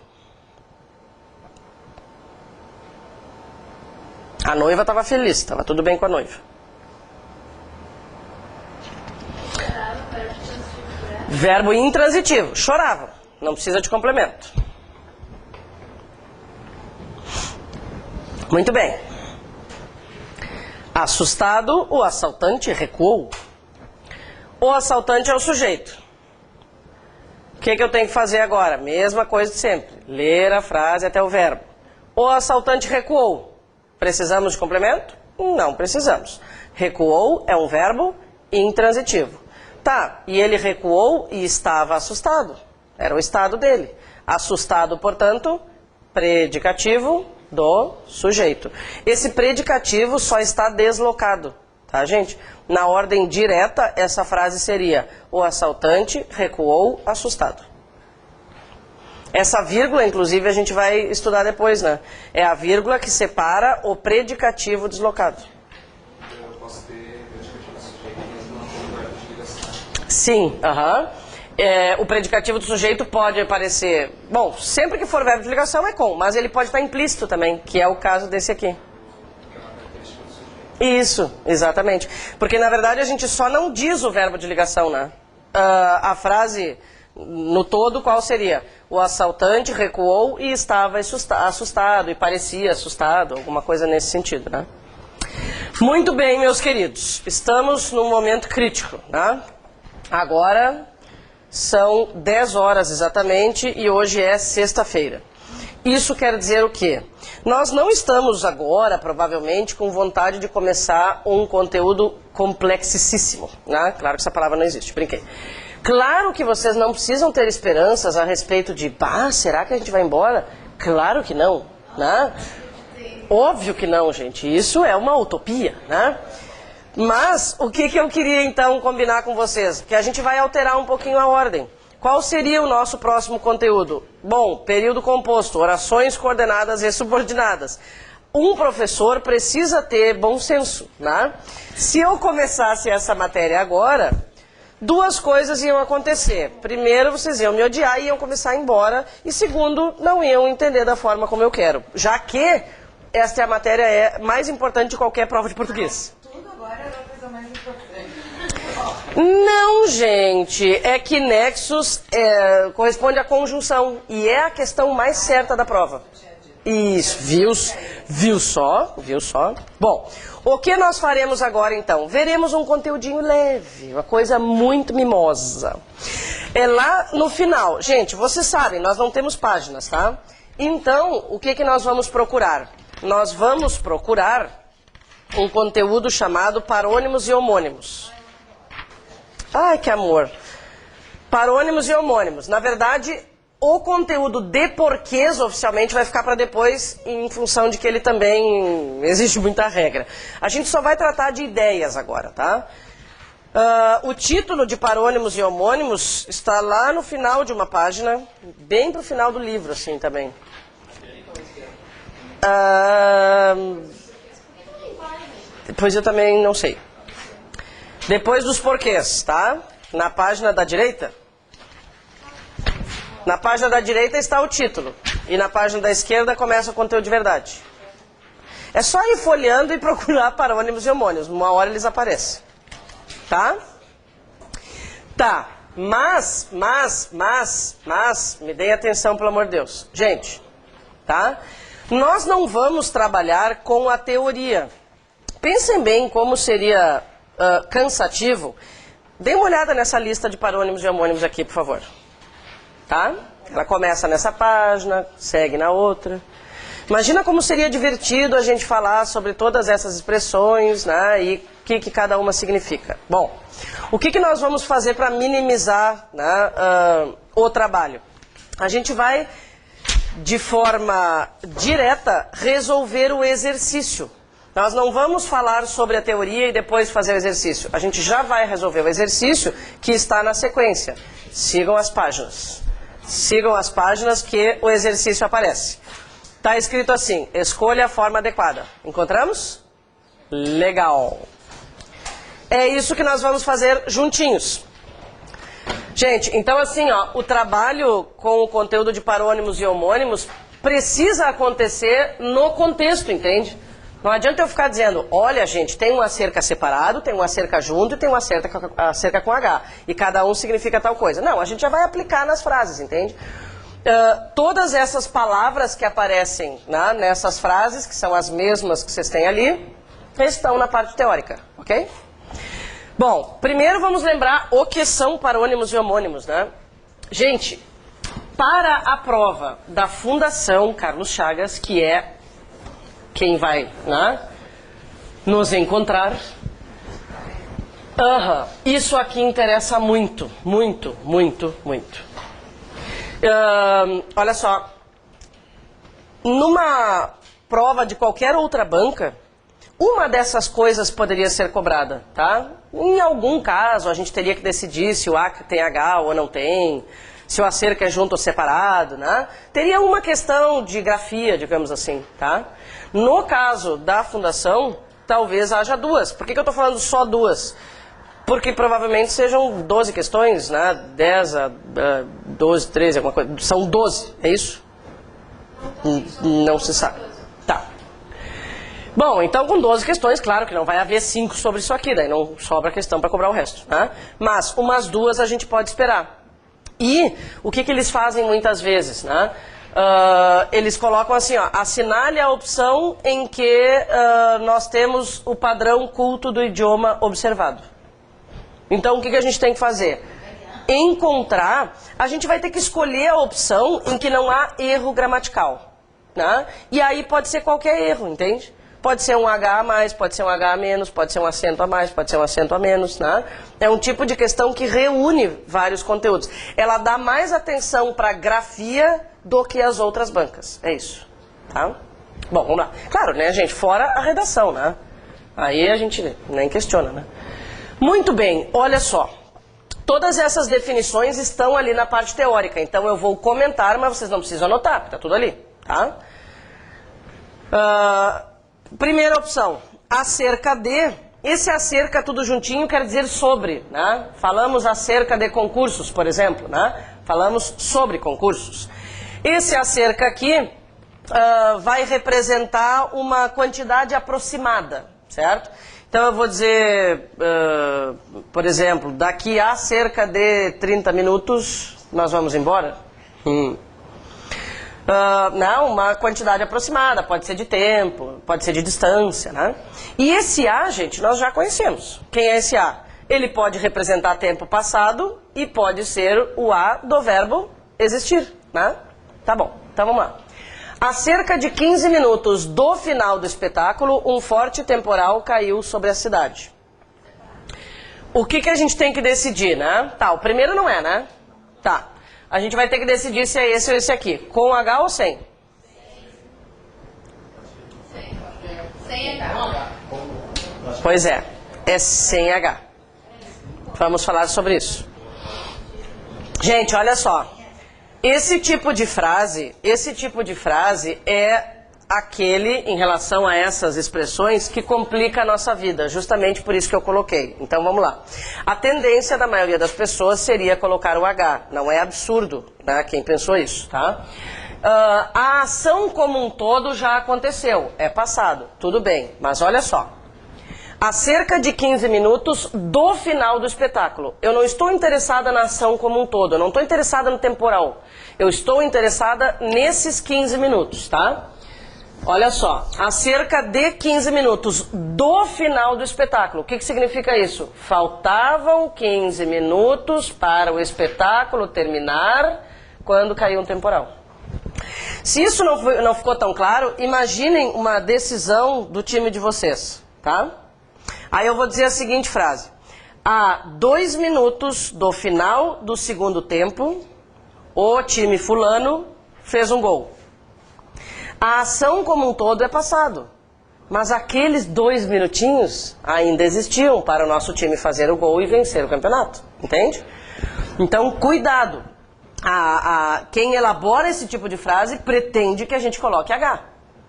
A noiva estava feliz, estava tudo bem com a noiva. Verbo intransitivo, choravam. Não precisa de complemento. Muito bem. Assustado, o assaltante recuou. O assaltante é o sujeito. O que eu tenho que fazer agora? Mesma coisa de sempre. Ler a frase até o verbo. O assaltante recuou. Precisamos de complemento? Não precisamos. Recuou é um verbo intransitivo. Tá, e ele recuou e estava assustado. Era o estado dele. Assustado, portanto, predicativo do sujeito. Esse predicativo só está deslocado, tá, gente? Na ordem direta, essa frase seria: o assaltante recuou assustado. Essa vírgula, inclusive, a gente vai estudar depois, né? É a vírgula que separa o predicativo deslocado. Eu posso ter predicativo do sujeito mesmo não como verbo de ligação. Sim, o predicativo do sujeito pode aparecer... Bom, sempre que for verbo de ligação é com, mas ele pode estar implícito também, que é o caso desse aqui. Isso, exatamente. Porque, na verdade, a gente só não diz o verbo de ligação, né? A frase, no todo, qual seria? O assaltante recuou e estava assustado, e parecia assustado, alguma coisa nesse sentido, né? Muito bem, meus queridos. Estamos num momento crítico, né? Agora, São 10 horas exatamente e hoje é sexta-feira. Isso quer dizer o quê? Nós não estamos agora, provavelmente, com vontade de começar um conteúdo complexíssimo, né? Claro que essa palavra não existe, brinquei. Claro que vocês não precisam ter esperanças a respeito de, será que a gente vai embora? Claro que não, né? Óbvio que não, gente. Isso é uma utopia, né? Mas o que eu queria então combinar com vocês? Que a gente vai alterar um pouquinho a ordem. Qual seria o nosso próximo conteúdo? Bom, período composto, orações coordenadas e subordinadas. Um professor precisa ter bom senso, né? Se eu começasse essa matéria agora, duas coisas iam acontecer. Primeiro, vocês iam me odiar e iam começar a ir embora. E segundo, não iam entender da forma como eu quero. Já que esta é a matéria mais importante de qualquer prova de português. Tudo agora era a coisa mais importante. Não, gente. É que nexus corresponde à conjunção. E é a questão mais certa da prova. Isso, viu só? Bom, o que nós faremos agora então? Veremos um conteúdinho leve, uma coisa muito mimosa. É lá no final. Gente, vocês sabem, nós não temos páginas, tá? Então, o que nós vamos procurar? Nós vamos procurar um conteúdo chamado parônimos e homônimos. Ai, que amor! Parônimos e homônimos. Na verdade, o conteúdo de porquês oficialmente vai ficar para depois, em função de que ele também existe muita regra. A gente só vai tratar de ideias agora, tá? O título de parônimos e homônimos está lá no final de uma página, bem pro final do livro, assim, também. Depois eu também não sei. Depois dos porquês, tá? Na página da direita. Na página da direita está o título. E na página da esquerda começa o conteúdo de verdade. É só ir folheando e procurar parônimos e homônimos. Uma hora eles aparecem. Tá? Tá. Mas, me deem atenção, pelo amor de Deus. Gente, tá? Nós não vamos trabalhar com a teoria. Pensem bem como seria cansativo. Dê uma olhada nessa lista de parônimos e homônimos aqui, por favor. Tá? Ela começa nessa página, segue na outra. Imagina como seria divertido a gente falar sobre todas essas expressões, né, e o que cada uma significa. Bom, o que nós vamos fazer para minimizar, né, o trabalho? A gente vai, de forma direta, resolver o exercício. Nós não vamos falar sobre a teoria e depois fazer o exercício. A gente já vai resolver o exercício que está na sequência. Sigam as páginas. Sigam as páginas que o exercício aparece. Está escrito assim, escolha a forma adequada. Encontramos? Legal. É isso que nós vamos fazer juntinhos. Gente, então assim, ó, o trabalho com o conteúdo de parônimos e homônimos precisa acontecer no contexto, entende? Não adianta eu ficar dizendo, olha gente, tem um acerca separado, tem um acerca junto e tem um acerca com H. E cada um significa tal coisa. Não, a gente já vai aplicar nas frases, entende? Todas essas palavras que aparecem, né, nessas frases, que são as mesmas que vocês têm ali, estão na parte teórica, ok? Bom, primeiro vamos lembrar o que são parônimos e homônimos, né? Gente, para a prova da Fundação Carlos Chagas, que é quem vai, né, nos encontrar, isso aqui interessa muito, muito, muito, muito. Olha só, numa prova de qualquer outra banca, uma dessas coisas poderia ser cobrada, tá? Em algum caso, a gente teria que decidir se o A tem H ou não tem, se o acerca é junto ou separado, né? Teria uma questão de grafia, digamos assim, tá? No caso da fundação, talvez haja duas. Por que eu estou falando só duas? Porque provavelmente sejam 12 questões, né? 10 a 12, 13, alguma coisa. São 12, é isso? Não se sabe. Tá. Bom, então com 12 questões, claro que não vai haver 5 sobre isso aqui, daí não sobra questão para cobrar o resto, né? Mas umas duas a gente pode esperar. E o que eles fazem muitas vezes, né? Eles colocam assim, ó, assinale a opção em que nós temos o padrão culto do idioma observado. Então o que a gente tem que fazer? encontrar, a gente vai ter que escolher a opção em que não há erro gramatical. Né? E aí pode ser qualquer erro, entende? Pode ser um H a mais, pode ser um H a menos, pode ser um acento a mais, pode ser um acento a menos. Né? É um tipo de questão que reúne vários conteúdos. Ela dá mais atenção para a grafia do que as outras bancas. É isso. Tá? Bom, vamos lá. Claro, né, gente? Fora a redação, né? Aí a gente nem questiona, né? Muito bem, olha só. Todas essas definições estão ali na parte teórica. Então eu vou comentar, mas vocês não precisam anotar, porque está tudo ali. Tá? Primeira opção, acerca de. Esse acerca tudo juntinho quer dizer sobre, né? Falamos acerca de concursos, por exemplo, né? Falamos sobre concursos. Esse acerca aqui vai representar uma quantidade aproximada, certo? Então eu vou dizer, por exemplo, daqui a cerca de 30 minutos nós vamos embora. Não, uma quantidade aproximada, pode ser de tempo, pode ser de distância, né? E esse A, gente, nós já conhecemos. Quem é esse A? Ele pode representar tempo passado e pode ser o A do verbo existir, né? Tá bom, então vamos lá. A cerca de 15 minutos do final do espetáculo, um forte temporal caiu sobre a cidade. O que a gente tem que decidir, né? Tá, o primeiro não é, né? Tá. A gente vai ter que decidir se é esse ou esse aqui. Com H ou sem? Sem H. Pois é sem H. Vamos falar sobre isso. Gente, olha só. Esse tipo de frase é aquele, em relação a essas expressões, que complica a nossa vida, justamente por isso que eu coloquei. Então vamos lá. A tendência da maioria das pessoas seria colocar o H, não é absurdo, né, quem pensou isso, tá? A ação como um todo já aconteceu, é passado, tudo bem, mas olha só. Há cerca de 15 minutos do final do espetáculo. Eu não estou interessada na ação como um todo, eu não estou interessada no temporal. Eu estou interessada nesses 15 minutos, tá? Olha só, há cerca de 15 minutos do final do espetáculo. O que significa isso? Faltavam 15 minutos para o espetáculo terminar quando caiu um temporal. Se isso não ficou tão claro, imaginem uma decisão do time de vocês, tá? Aí eu vou dizer a seguinte frase. Há 2 minutos do final do segundo tempo, o time fulano fez um gol. A ação como um todo é passado, mas aqueles 2 minutinhos ainda existiam para o nosso time fazer o gol e vencer o campeonato, entende? Então, cuidado. Quem elabora esse tipo de frase pretende que a gente coloque H,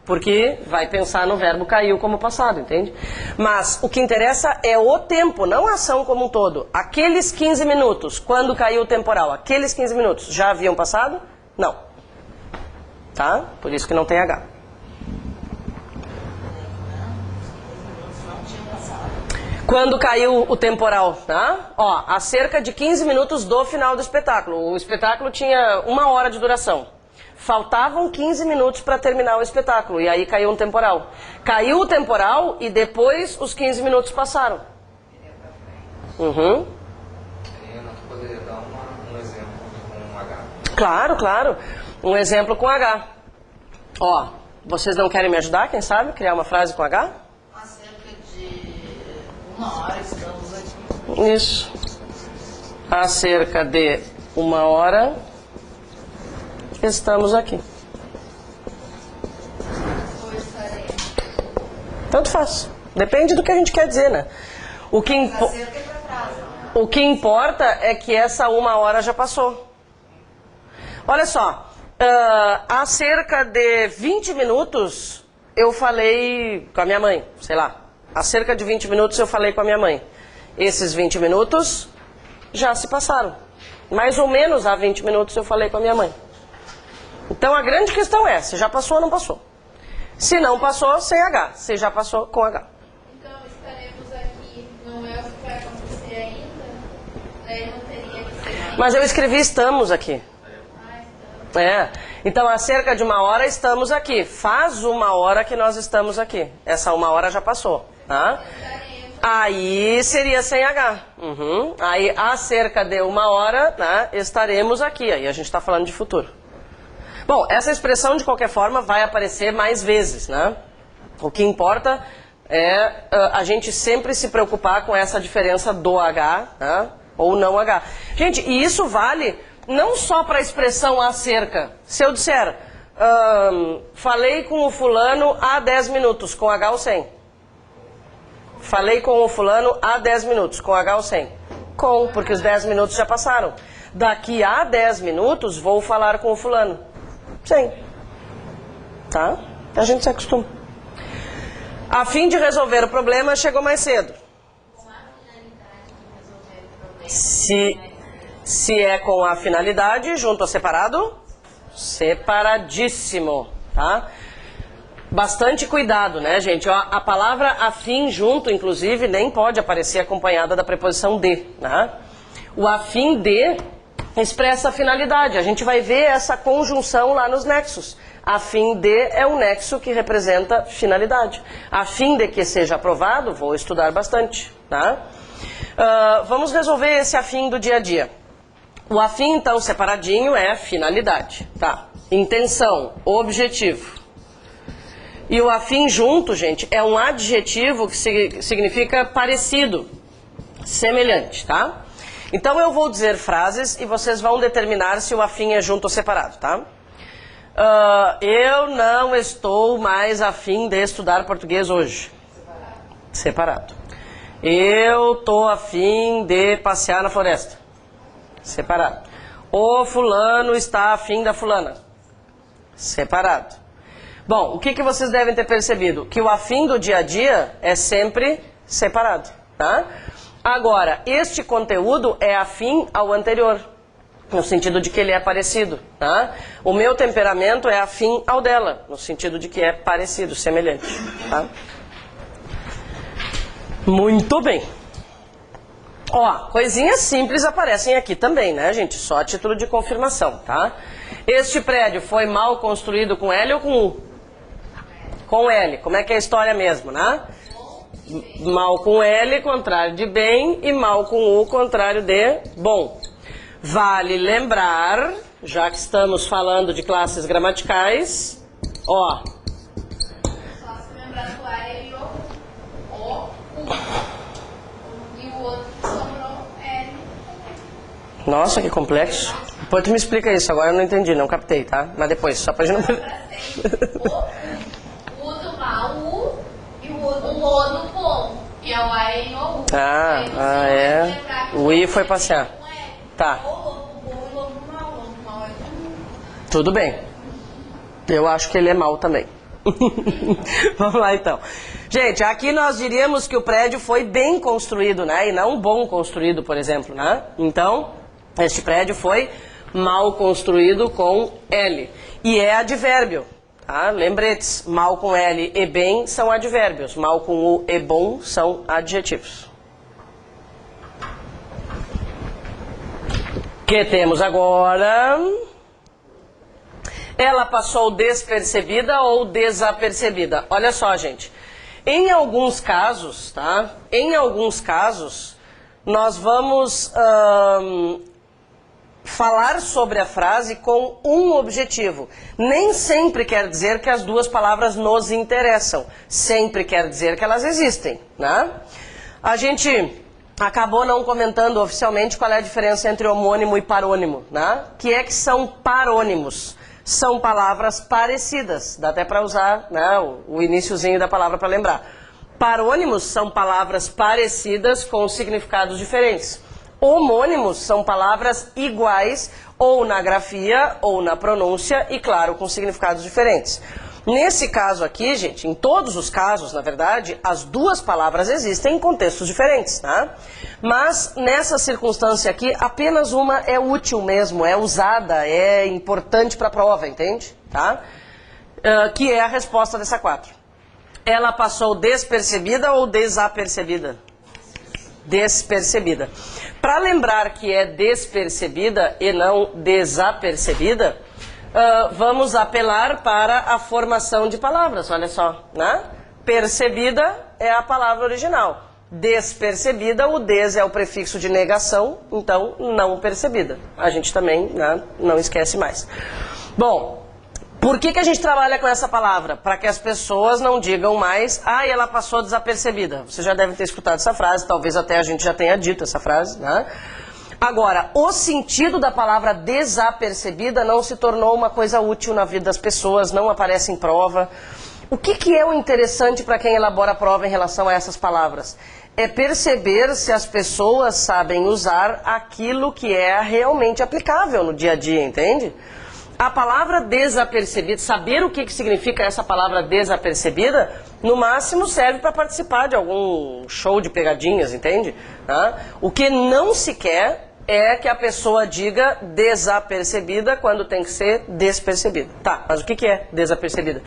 porque vai pensar no verbo caiu como passado, entende? Mas o que interessa é o tempo, não a ação como um todo. Aqueles 15 minutos, quando caiu o temporal, aqueles 15 minutos já haviam passado? Não. Tá? Por isso que não tem H. Quando caiu o temporal, tá? Ó, há cerca de 15 minutos do final do espetáculo. O espetáculo tinha 1 hora de duração. Faltavam 15 minutos para terminar o espetáculo. E aí caiu um temporal. Caiu o temporal e depois os 15 minutos passaram. Helena, tu poderia dar um exemplo com H? Claro, claro. Um exemplo com H. Ó, vocês não querem me ajudar, quem sabe? Criar uma frase com H? Há cerca de 1 hora estamos aqui. Isso. Há cerca de 1 hora estamos aqui. Tanto faz. Depende do que a gente quer dizer, né? O que importa é que essa 1 hora já passou. Olha só. Há cerca de 20 minutos eu falei com a minha mãe, sei lá. Há cerca de 20 minutos eu falei com a minha mãe. Esses 20 minutos já se passaram. Mais ou menos há 20 minutos eu falei com a minha mãe. Então a grande questão é, se já passou ou não passou. Se não passou, sem H. Se já passou, com H. Então estaremos aqui, não é o que vai acontecer ainda? Daí não teria que ser. Mas eu escrevi estamos aqui. É, então há cerca de 1 hora estamos aqui. Faz 1 hora que nós estamos aqui. Essa 1 hora já passou, tá? Aí seria sem H. Aí há cerca de 1 hora, né, estaremos aqui. Aí a gente está falando de futuro. Bom, essa expressão de qualquer forma vai aparecer mais vezes, né? O que importa é a gente sempre se preocupar com essa diferença do H, né, ou não H. Gente, e isso vale não só para a expressão acerca. Se eu disser, falei com o fulano há 10 minutos, com H ou sem? Falei com o fulano há 10 minutos, com H ou sem? Com, porque os 10 minutos já passaram. Daqui a 10 minutos vou falar com o fulano. Sem. Tá? A gente se acostuma. A fim de resolver o problema, chegou mais cedo. Com a finalidade de resolver o problema. Se é com a finalidade, junto ou separado? Separadíssimo, tá? Bastante cuidado, né, gente? A palavra a fim junto, inclusive, nem pode aparecer acompanhada da preposição de, né? O a fim de expressa a finalidade. A gente vai ver essa conjunção lá nos nexos. A fim de é um nexo que representa finalidade. A fim de que seja aprovado, vou estudar bastante, tá? Vamos resolver esse afim do dia a dia. O afim, então, separadinho é finalidade, tá? Intenção, objetivo. E o afim junto, gente, é um adjetivo que significa parecido, semelhante, tá? Então eu vou dizer frases e vocês vão determinar se o afim é junto ou separado, tá? Eu não estou mais afim de estudar português hoje. Separado. Eu tô afim de passear na floresta. Separado. O fulano está afim da fulana. Separado. Bom, o que vocês devem ter percebido? Que o afim do dia a dia é sempre separado, tá? Agora, este conteúdo é afim ao anterior, no sentido de que ele é parecido, tá? O meu temperamento é afim ao dela, no sentido de que é parecido, semelhante, tá? Muito bem. Ó, coisinhas simples aparecem aqui também, né, gente? Só a título de confirmação, tá? Este prédio foi mal construído com L ou com U? Com L. Como é que é a história mesmo, né? Mal com L, contrário de bem, e mal com U, contrário de bom. Vale lembrar, já que estamos falando de classes gramaticais, ó. Só se lembrar do A e o e o outro que sobrou L. Nossa, que complexo. Depois tu me explica isso, agora eu não entendi, não captei, tá? Mas depois, só pra gente não... O do mal, o e o do bom, que é o A e o U. É. O I foi passear. Tá. O lobo bom e o lobo mal é Tudo bem. Eu acho que ele é mau também. Vamos lá então. Gente, aqui nós diríamos que o prédio foi bem construído, né? E não bom construído, por exemplo, né? Então, este prédio foi mal construído com L. E é advérbio, tá? Lembretes, mal com L e bem são advérbios. Mal com U e bom são adjetivos. Que temos agora? Ela passou despercebida ou desapercebida? Olha só, gente. Em alguns casos, tá? Em alguns casos, nós vamos falar sobre a frase com um objetivo. Nem sempre quer dizer que as duas palavras nos interessam. Sempre quer dizer que elas existem, né? A gente acabou não comentando oficialmente qual é a diferença entre homônimo e parônimo, né? Que são parônimos. São palavras parecidas. Dá até para usar, né, o iniciozinho da palavra para lembrar. Parônimos são palavras parecidas com significados diferentes. Homônimos são palavras iguais ou na grafia ou na pronúncia e, claro, com significados diferentes. Nesse caso aqui, gente, em todos os casos, na verdade, as duas palavras existem em contextos diferentes, tá? Mas nessa circunstância aqui, apenas uma é útil mesmo, é usada, é importante para a prova, entende? Tá? Que é a resposta dessa 4. Ela passou despercebida ou desapercebida? Despercebida. Para lembrar que é despercebida e não desapercebida, vamos apelar para a formação de palavras, olha só, né? Percebida é a palavra original. despercebida, o des é o prefixo de negação, então não percebida. A gente também, né, não esquece mais. Bom, por que a gente trabalha com essa palavra? Para que as pessoas não digam mais, ah, ela passou desapercebida. Você já deve ter escutado essa frase, talvez até a gente já tenha dito essa frase, né? Agora, o sentido da palavra desapercebida não se tornou uma coisa útil na vida das pessoas, não aparece em prova. O que é o interessante para quem elabora a prova em relação a essas palavras? É perceber se as pessoas sabem usar aquilo que é realmente aplicável no dia a dia, entende? A palavra desapercebida, saber o que significa essa palavra desapercebida, no máximo serve para participar de algum show de pegadinhas, entende? Tá? O que não se quer é que a pessoa diga desapercebida quando tem que ser despercebida. Tá, mas o que é desapercebida?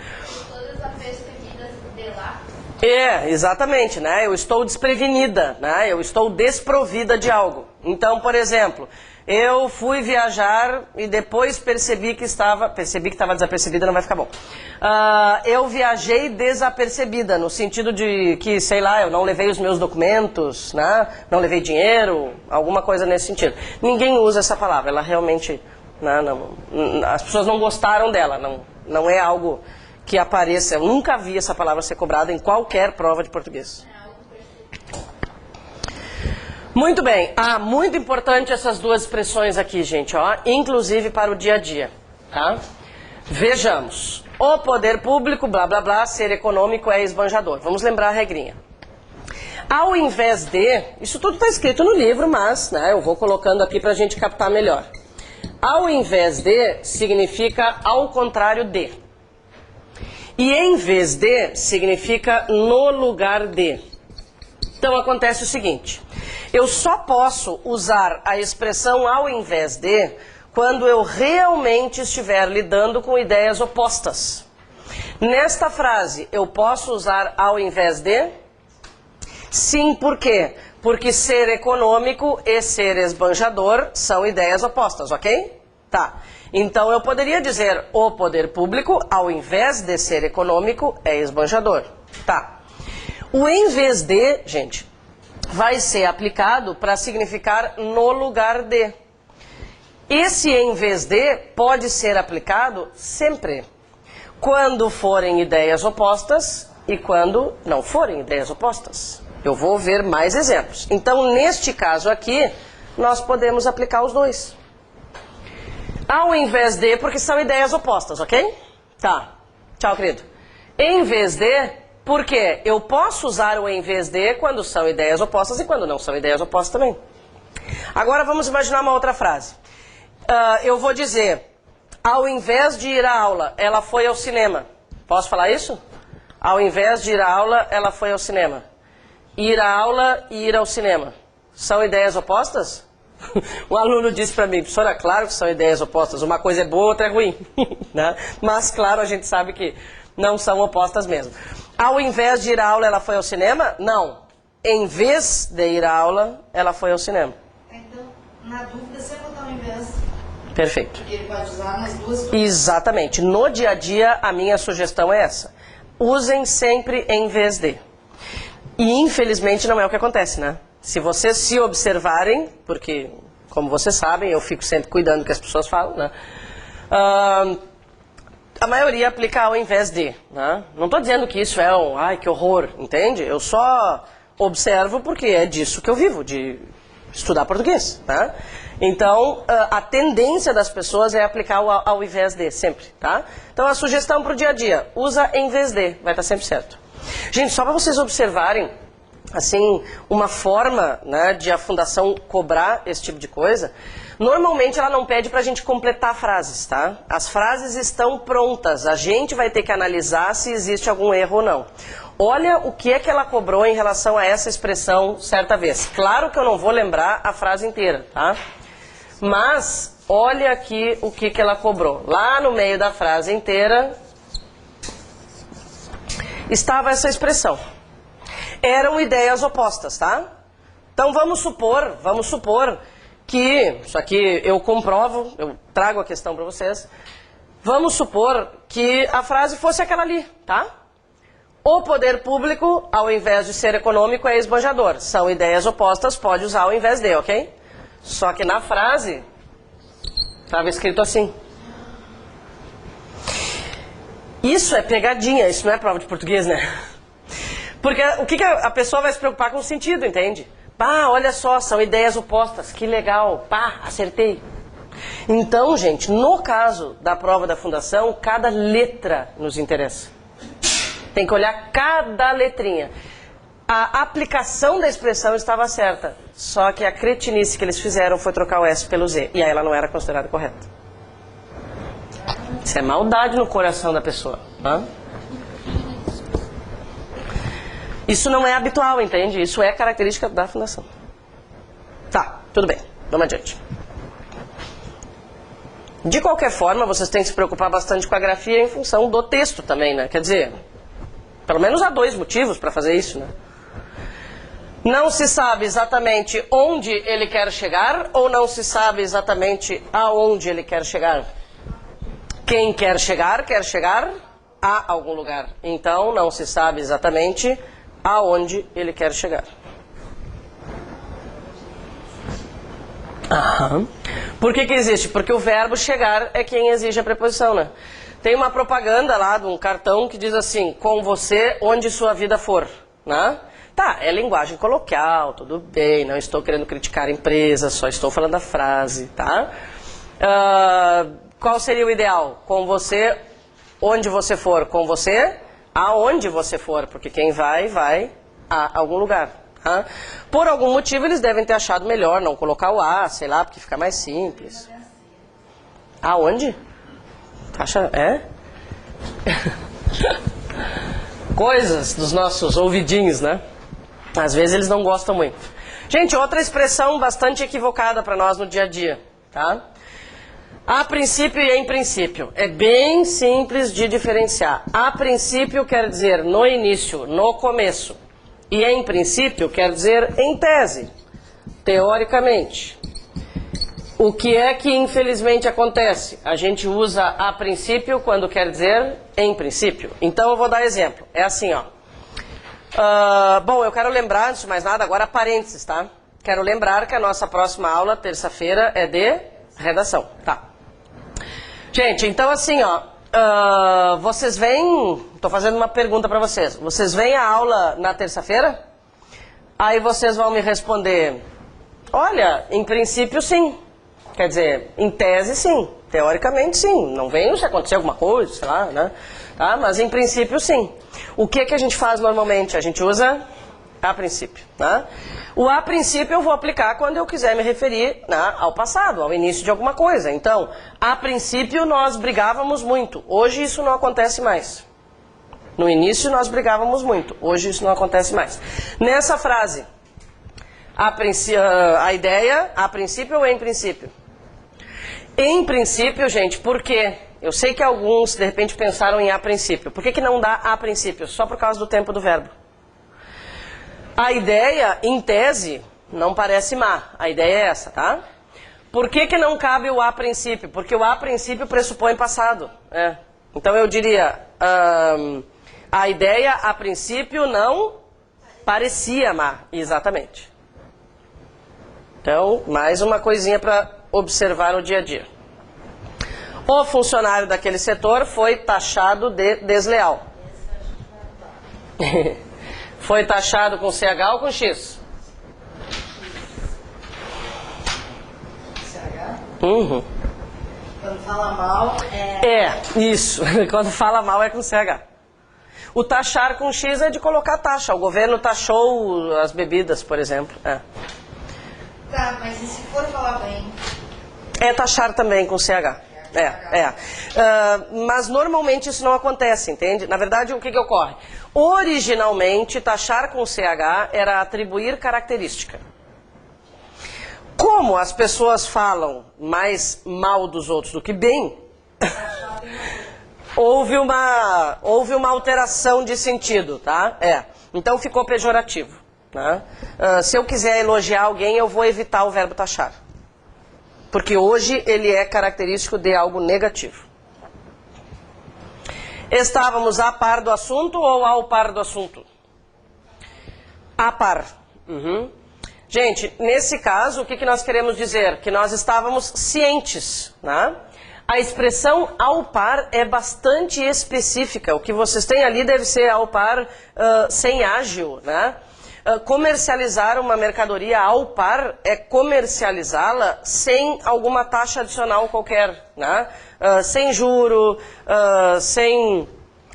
Todas apercebidas de lá. É, exatamente, né? Eu estou desprevenida, né? Eu estou desprovida de algo. Então, por exemplo, eu fui viajar e depois percebi que estava desapercebida, não vai ficar bom. Eu viajei desapercebida, no sentido de que, sei lá, eu não levei os meus documentos, né? Não levei dinheiro, alguma coisa nesse sentido. Ninguém usa essa palavra, ela realmente, né, as pessoas não gostaram dela, não é algo que apareça. Eu nunca vi essa palavra ser cobrada em qualquer prova de português. Muito bem, muito importante essas duas expressões aqui, gente, ó, inclusive para o dia a dia, tá? Vejamos, o poder público, blá blá blá, ser econômico é esbanjador. Vamos lembrar a regrinha. Ao invés de, isso tudo está escrito no livro, mas, né, eu vou colocando aqui para a gente captar melhor. Ao invés de significa ao contrário de. E em vez de significa no lugar de. Então acontece o seguinte, eu só posso usar a expressão ao invés de quando eu realmente estiver lidando com ideias opostas. Nesta frase, eu posso usar ao invés de? Sim, por quê? Porque ser econômico e ser esbanjador são ideias opostas, ok? Tá. Então eu poderia dizer o poder público, ao invés de ser econômico, é esbanjador. Tá. O em vez de, gente, vai ser aplicado para significar no lugar de. Esse em vez de pode ser aplicado sempre, quando forem ideias opostas e quando não forem ideias opostas. Eu vou ver mais exemplos. Então, neste caso aqui, nós podemos aplicar os dois. Ao invés de, porque são ideias opostas, ok? Tá. Tchau, querido. Em vez de, porque eu posso usar o em vez de quando são ideias opostas e quando não são ideias opostas também. Agora vamos imaginar uma outra frase. Eu vou dizer, ao invés de ir à aula, ela foi ao cinema. Posso falar isso? Ao invés de ir à aula, ela foi ao cinema. Ir à aula e ir ao cinema. São ideias opostas? Um aluno disse para mim, professora, claro que são ideias opostas. Uma coisa é boa, outra é ruim. Né? Mas, claro, a gente sabe que não são opostas mesmo. Ao invés de ir à aula, ela foi ao cinema? Não. Em vez de ir à aula, ela foi ao cinema. Então, na dúvida, você botar ao invés. Perfeito. Ele pode usar nas duas coisas. Exatamente. No dia a dia, a minha sugestão é essa. Usem sempre em vez de. E, infelizmente, não é o que acontece, né? Se vocês se observarem, porque, como vocês sabem, eu fico sempre cuidando do que as pessoas falam, né? A maioria aplica ao invés de, né? Não estou dizendo que isso é ai, que horror, entende? Eu só observo porque é disso que eu vivo, de estudar português, né? Então, a tendência das pessoas é aplicar o ao invés de, sempre, tá? Então, a sugestão para o dia a dia, usa em vez de, vai estar sempre certo. Gente, só para vocês observarem, assim, uma forma, né, de a fundação cobrar esse tipo de coisa, normalmente ela não pede para a gente completar frases, tá? As frases estão prontas, a gente vai ter que analisar se existe algum erro ou não. Olha o que é que ela cobrou em relação a essa expressão certa vez. Claro que eu não vou lembrar a frase inteira, tá? Mas, olha aqui o que ela cobrou. Lá no meio da frase inteira, estava essa expressão. Eram ideias opostas, tá? Então vamos supor que, isso aqui eu comprovo, eu trago a questão para vocês. Vamos supor que a frase fosse aquela ali, tá? O poder público, ao invés de ser econômico, é esbanjador. São ideias opostas, pode usar ao invés de, ok? Só que na frase estava escrito assim. Isso é pegadinha, isso não é prova de português, né? Porque o que a pessoa vai se preocupar com o sentido, entende? Pá, olha só, são ideias opostas, que legal, pá, acertei. Então, gente, no caso da prova da fundação, cada letra nos interessa. Tem que olhar cada letrinha. A aplicação da expressão estava certa, só que a cretinice que eles fizeram foi trocar o S pelo Z, e aí ela não era considerada correta. Isso é maldade no coração da pessoa. Hã? Isso não é habitual, entende? Isso é característica da fundação. Tá, tudo bem. Vamos adiante. De qualquer forma, vocês têm que se preocupar bastante com a grafia em função do texto também, né? Quer dizer, pelo menos há 2 motivos para fazer isso, né? Não se sabe exatamente onde ele quer chegar ou não se sabe exatamente aonde ele quer chegar. Quem quer chegar a algum lugar. Então, não se sabe exatamente aonde ele quer chegar. Aham. Por que existe? Porque o verbo chegar é quem exige a preposição, né? Tem uma propaganda lá de um cartão que diz assim, com você onde sua vida for, né? Tá, é linguagem coloquial, tudo bem, não estou querendo criticar a empresa, só estou falando a frase, tá? Qual seria o ideal? Com você onde você for, com você aonde você for, porque quem vai a algum lugar. Tá? Por algum motivo eles devem ter achado melhor não colocar o A, sei lá, porque fica mais simples. Aonde? Acha? É? Coisas dos nossos ouvidinhos, né? Às vezes eles não gostam muito. Gente, outra expressão bastante equivocada para nós no dia a dia, tá? A princípio e em princípio. É bem simples de diferenciar. A princípio quer dizer no início, no começo. E em princípio quer dizer em tese, teoricamente. O que é que infelizmente acontece? A gente usa a princípio quando quer dizer em princípio. Então eu vou dar exemplo. É assim, ó. Bom, eu quero lembrar, antes de mais nada, agora parênteses, tá? Quero lembrar que a nossa próxima aula, terça-feira, é de redação, tá? Gente, então assim, ó, vocês vêm, tô fazendo uma pergunta para vocês. Vocês vêm à aula na terça-feira? Aí vocês vão me responder, olha, em princípio sim. Quer dizer, em tese sim, teoricamente sim. Não venho se acontecer alguma coisa, sei lá, né? Tá? Mas em princípio sim. O que a gente faz normalmente? A gente usa a princípio, né? O a princípio eu vou aplicar quando eu quiser me referir, né, ao passado, ao início de alguma coisa. Então, a princípio nós brigávamos muito. Hoje isso não acontece mais. No início nós brigávamos muito. Hoje isso não acontece mais. Nessa frase, a ideia, a princípio ou em princípio? Em princípio, gente, por quê? Eu sei que alguns, de repente, pensaram em a princípio. Por que não dá a princípio? Só por causa do tempo do verbo. A ideia, em tese, não parece má. A ideia é essa, tá? Por que não cabe o a princípio? Porque o a princípio pressupõe passado. Então eu diria, a ideia, a princípio, não parecia má. Exatamente. Então, mais uma coisinha para observar no dia a dia. O funcionário daquele setor foi taxado de desleal. Foi taxado com CH ou com X? CH? Uhum. Quando fala mal é... Isso. Quando fala mal é com CH. O taxar com X é de colocar taxa. O governo taxou as bebidas, por exemplo. Tá, mas e se for falar bem? É taxar também com CH. Mas normalmente isso não acontece, entende? Na verdade, o que ocorre? Originalmente, taxar com CH era atribuir característica. Como as pessoas falam mais mal dos outros do que bem, houve uma alteração de sentido, tá? Então ficou pejorativo. Né? Se eu quiser elogiar alguém, eu vou evitar o verbo taxar. Porque hoje ele é característico de algo negativo. Estávamos a par do assunto ou ao par do assunto? A par. Gente, nesse caso, o que nós queremos dizer? Que nós estávamos cientes, né? A expressão ao par é bastante específica. O que vocês têm ali deve ser ao par sem ágil, né? Comercializar uma mercadoria ao par é comercializá-la sem alguma taxa adicional qualquer, né? Sem juro, sem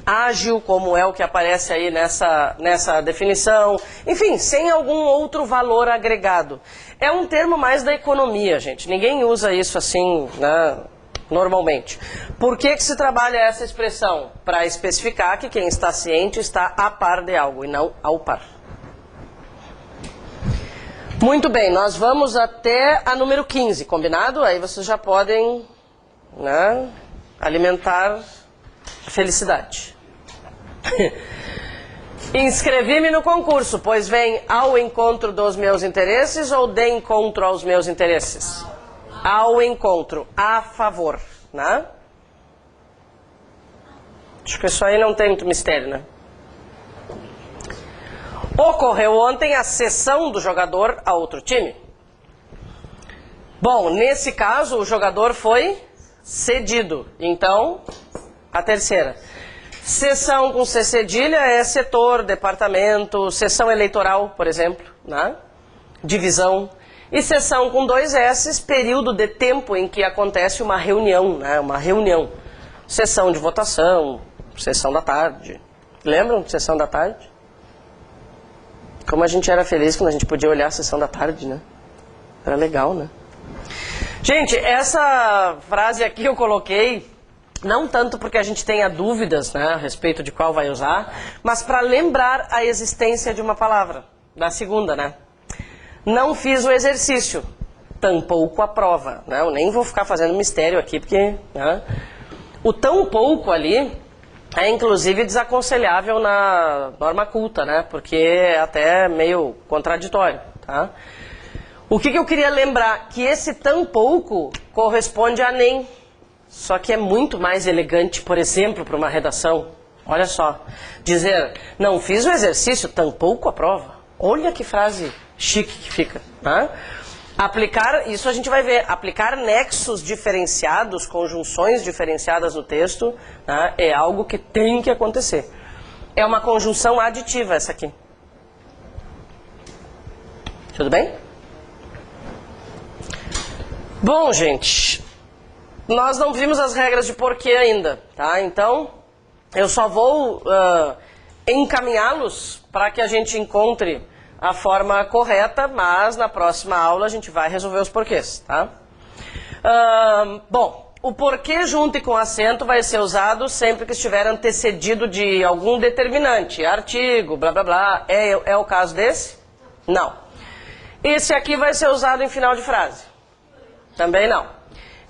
ágil, como é o que aparece aí nessa definição, enfim, sem algum outro valor agregado. É um termo mais da economia, gente. Ninguém usa isso assim, né, normalmente. Por que se trabalha essa expressão? Para especificar que quem está ciente está a par de algo e não ao par. Muito bem, nós vamos até a número 15, combinado? Aí vocês já podem, né, alimentar a felicidade. Inscrevi-me no concurso, pois vem ao encontro dos meus interesses ou de encontro aos meus interesses? Ao encontro, a favor, né? Acho que isso aí não tem muito mistério, né? Ocorreu ontem a cessão do jogador a outro time. Bom, nesse caso o jogador foi cedido. Então, a terceira. Cessão com C cedilha é setor, departamento, sessão eleitoral, por exemplo, né? Divisão. E sessão com 2 S, período de tempo em que acontece uma reunião, né? Uma reunião. Sessão de votação, sessão da tarde. Lembram de sessão da tarde? Como a gente era feliz quando a gente podia olhar a sessão da tarde, né? Era legal, né? Gente, essa frase aqui eu coloquei, não tanto porque a gente tenha dúvidas, né, a respeito de qual vai usar, mas para lembrar a existência de uma palavra, da segunda, né? Não fiz o exercício, tampouco a prova, né? Eu nem vou ficar fazendo mistério aqui, porque, né, o tão pouco ali é inclusive desaconselhável na norma culta, né? Porque é até meio contraditório, tá? O que eu queria lembrar? Que esse tão pouco corresponde a nem. Só que é muito mais elegante, por exemplo, para uma redação. Olha só. Dizer, não fiz o exercício, tampouco a prova. Olha que frase chique que fica, tá? Aplicar, isso a gente vai ver, aplicar nexos diferenciados, conjunções diferenciadas no texto, né, é algo que tem que acontecer. É uma conjunção aditiva essa aqui. Tudo bem? Bom, gente, nós não vimos as regras de porquê ainda, tá? Então, eu só vou encaminhá-los para que a gente encontre a forma correta, mas na próxima aula a gente vai resolver os porquês, tá? Bom, o porquê junto e com acento vai ser usado sempre que estiver antecedido de algum determinante, artigo, blá blá blá. É o caso desse? Não. Esse aqui vai ser usado em final de frase? Também não.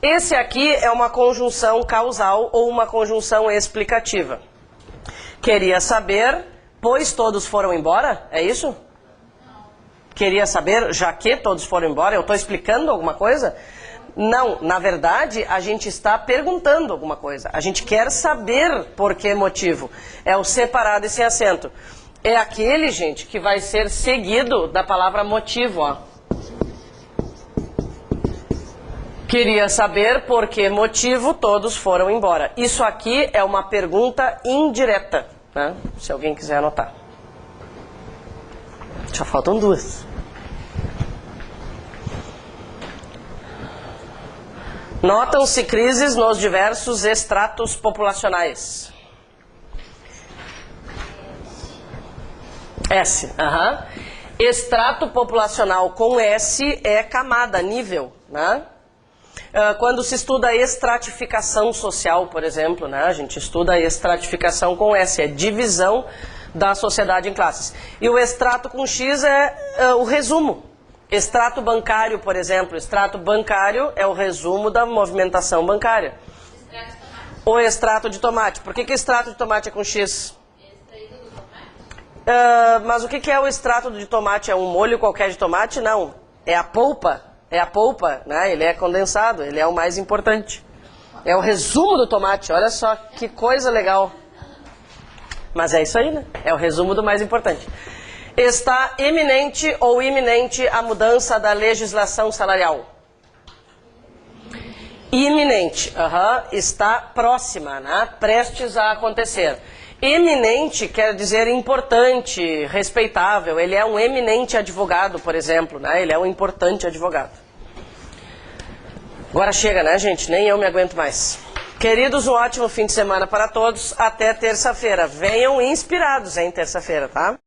Esse aqui é uma conjunção causal ou uma conjunção explicativa. Queria saber, pois todos foram embora? É isso? Queria saber, já que todos foram embora, eu estou explicando alguma coisa? Não, na verdade, a gente está perguntando alguma coisa. A gente quer saber por que motivo. É o separado e sem acento. É aquele, gente, que vai ser seguido da palavra motivo, ó. Queria saber por que motivo todos foram embora. Isso aqui é uma pergunta indireta, né? Se alguém quiser anotar. Já faltam 2. Notam-se crises nos diversos estratos populacionais. S. Estrato populacional com S é camada, nível, né? Quando se estuda a estratificação social, por exemplo, né? A gente estuda a estratificação com S, é divisão da sociedade em classes. E o extrato com X é o resumo. Extrato bancário, por exemplo. Extrato bancário é o resumo da movimentação bancária. Extrato de tomate. O extrato de tomate. Por que extrato de tomate é com X? Extraído do tomate. Mas o que é o extrato de tomate? É um molho qualquer de tomate? Não. É a polpa. É a polpa, né? Ele é condensado, ele é o mais importante. É o resumo do tomate. Olha só que coisa legal. Mas é isso aí, né? É o resumo do mais importante. Está iminente ou iminente a mudança da legislação salarial? Iminente. Está próxima, né? Prestes a acontecer. Eminente quer dizer importante, respeitável. Ele é um eminente advogado, por exemplo, né? Ele é um importante advogado. Agora chega, né, gente? Nem eu me aguento mais. Queridos, um ótimo fim de semana para todos. Até terça-feira. Venham inspirados, hein, terça-feira, tá?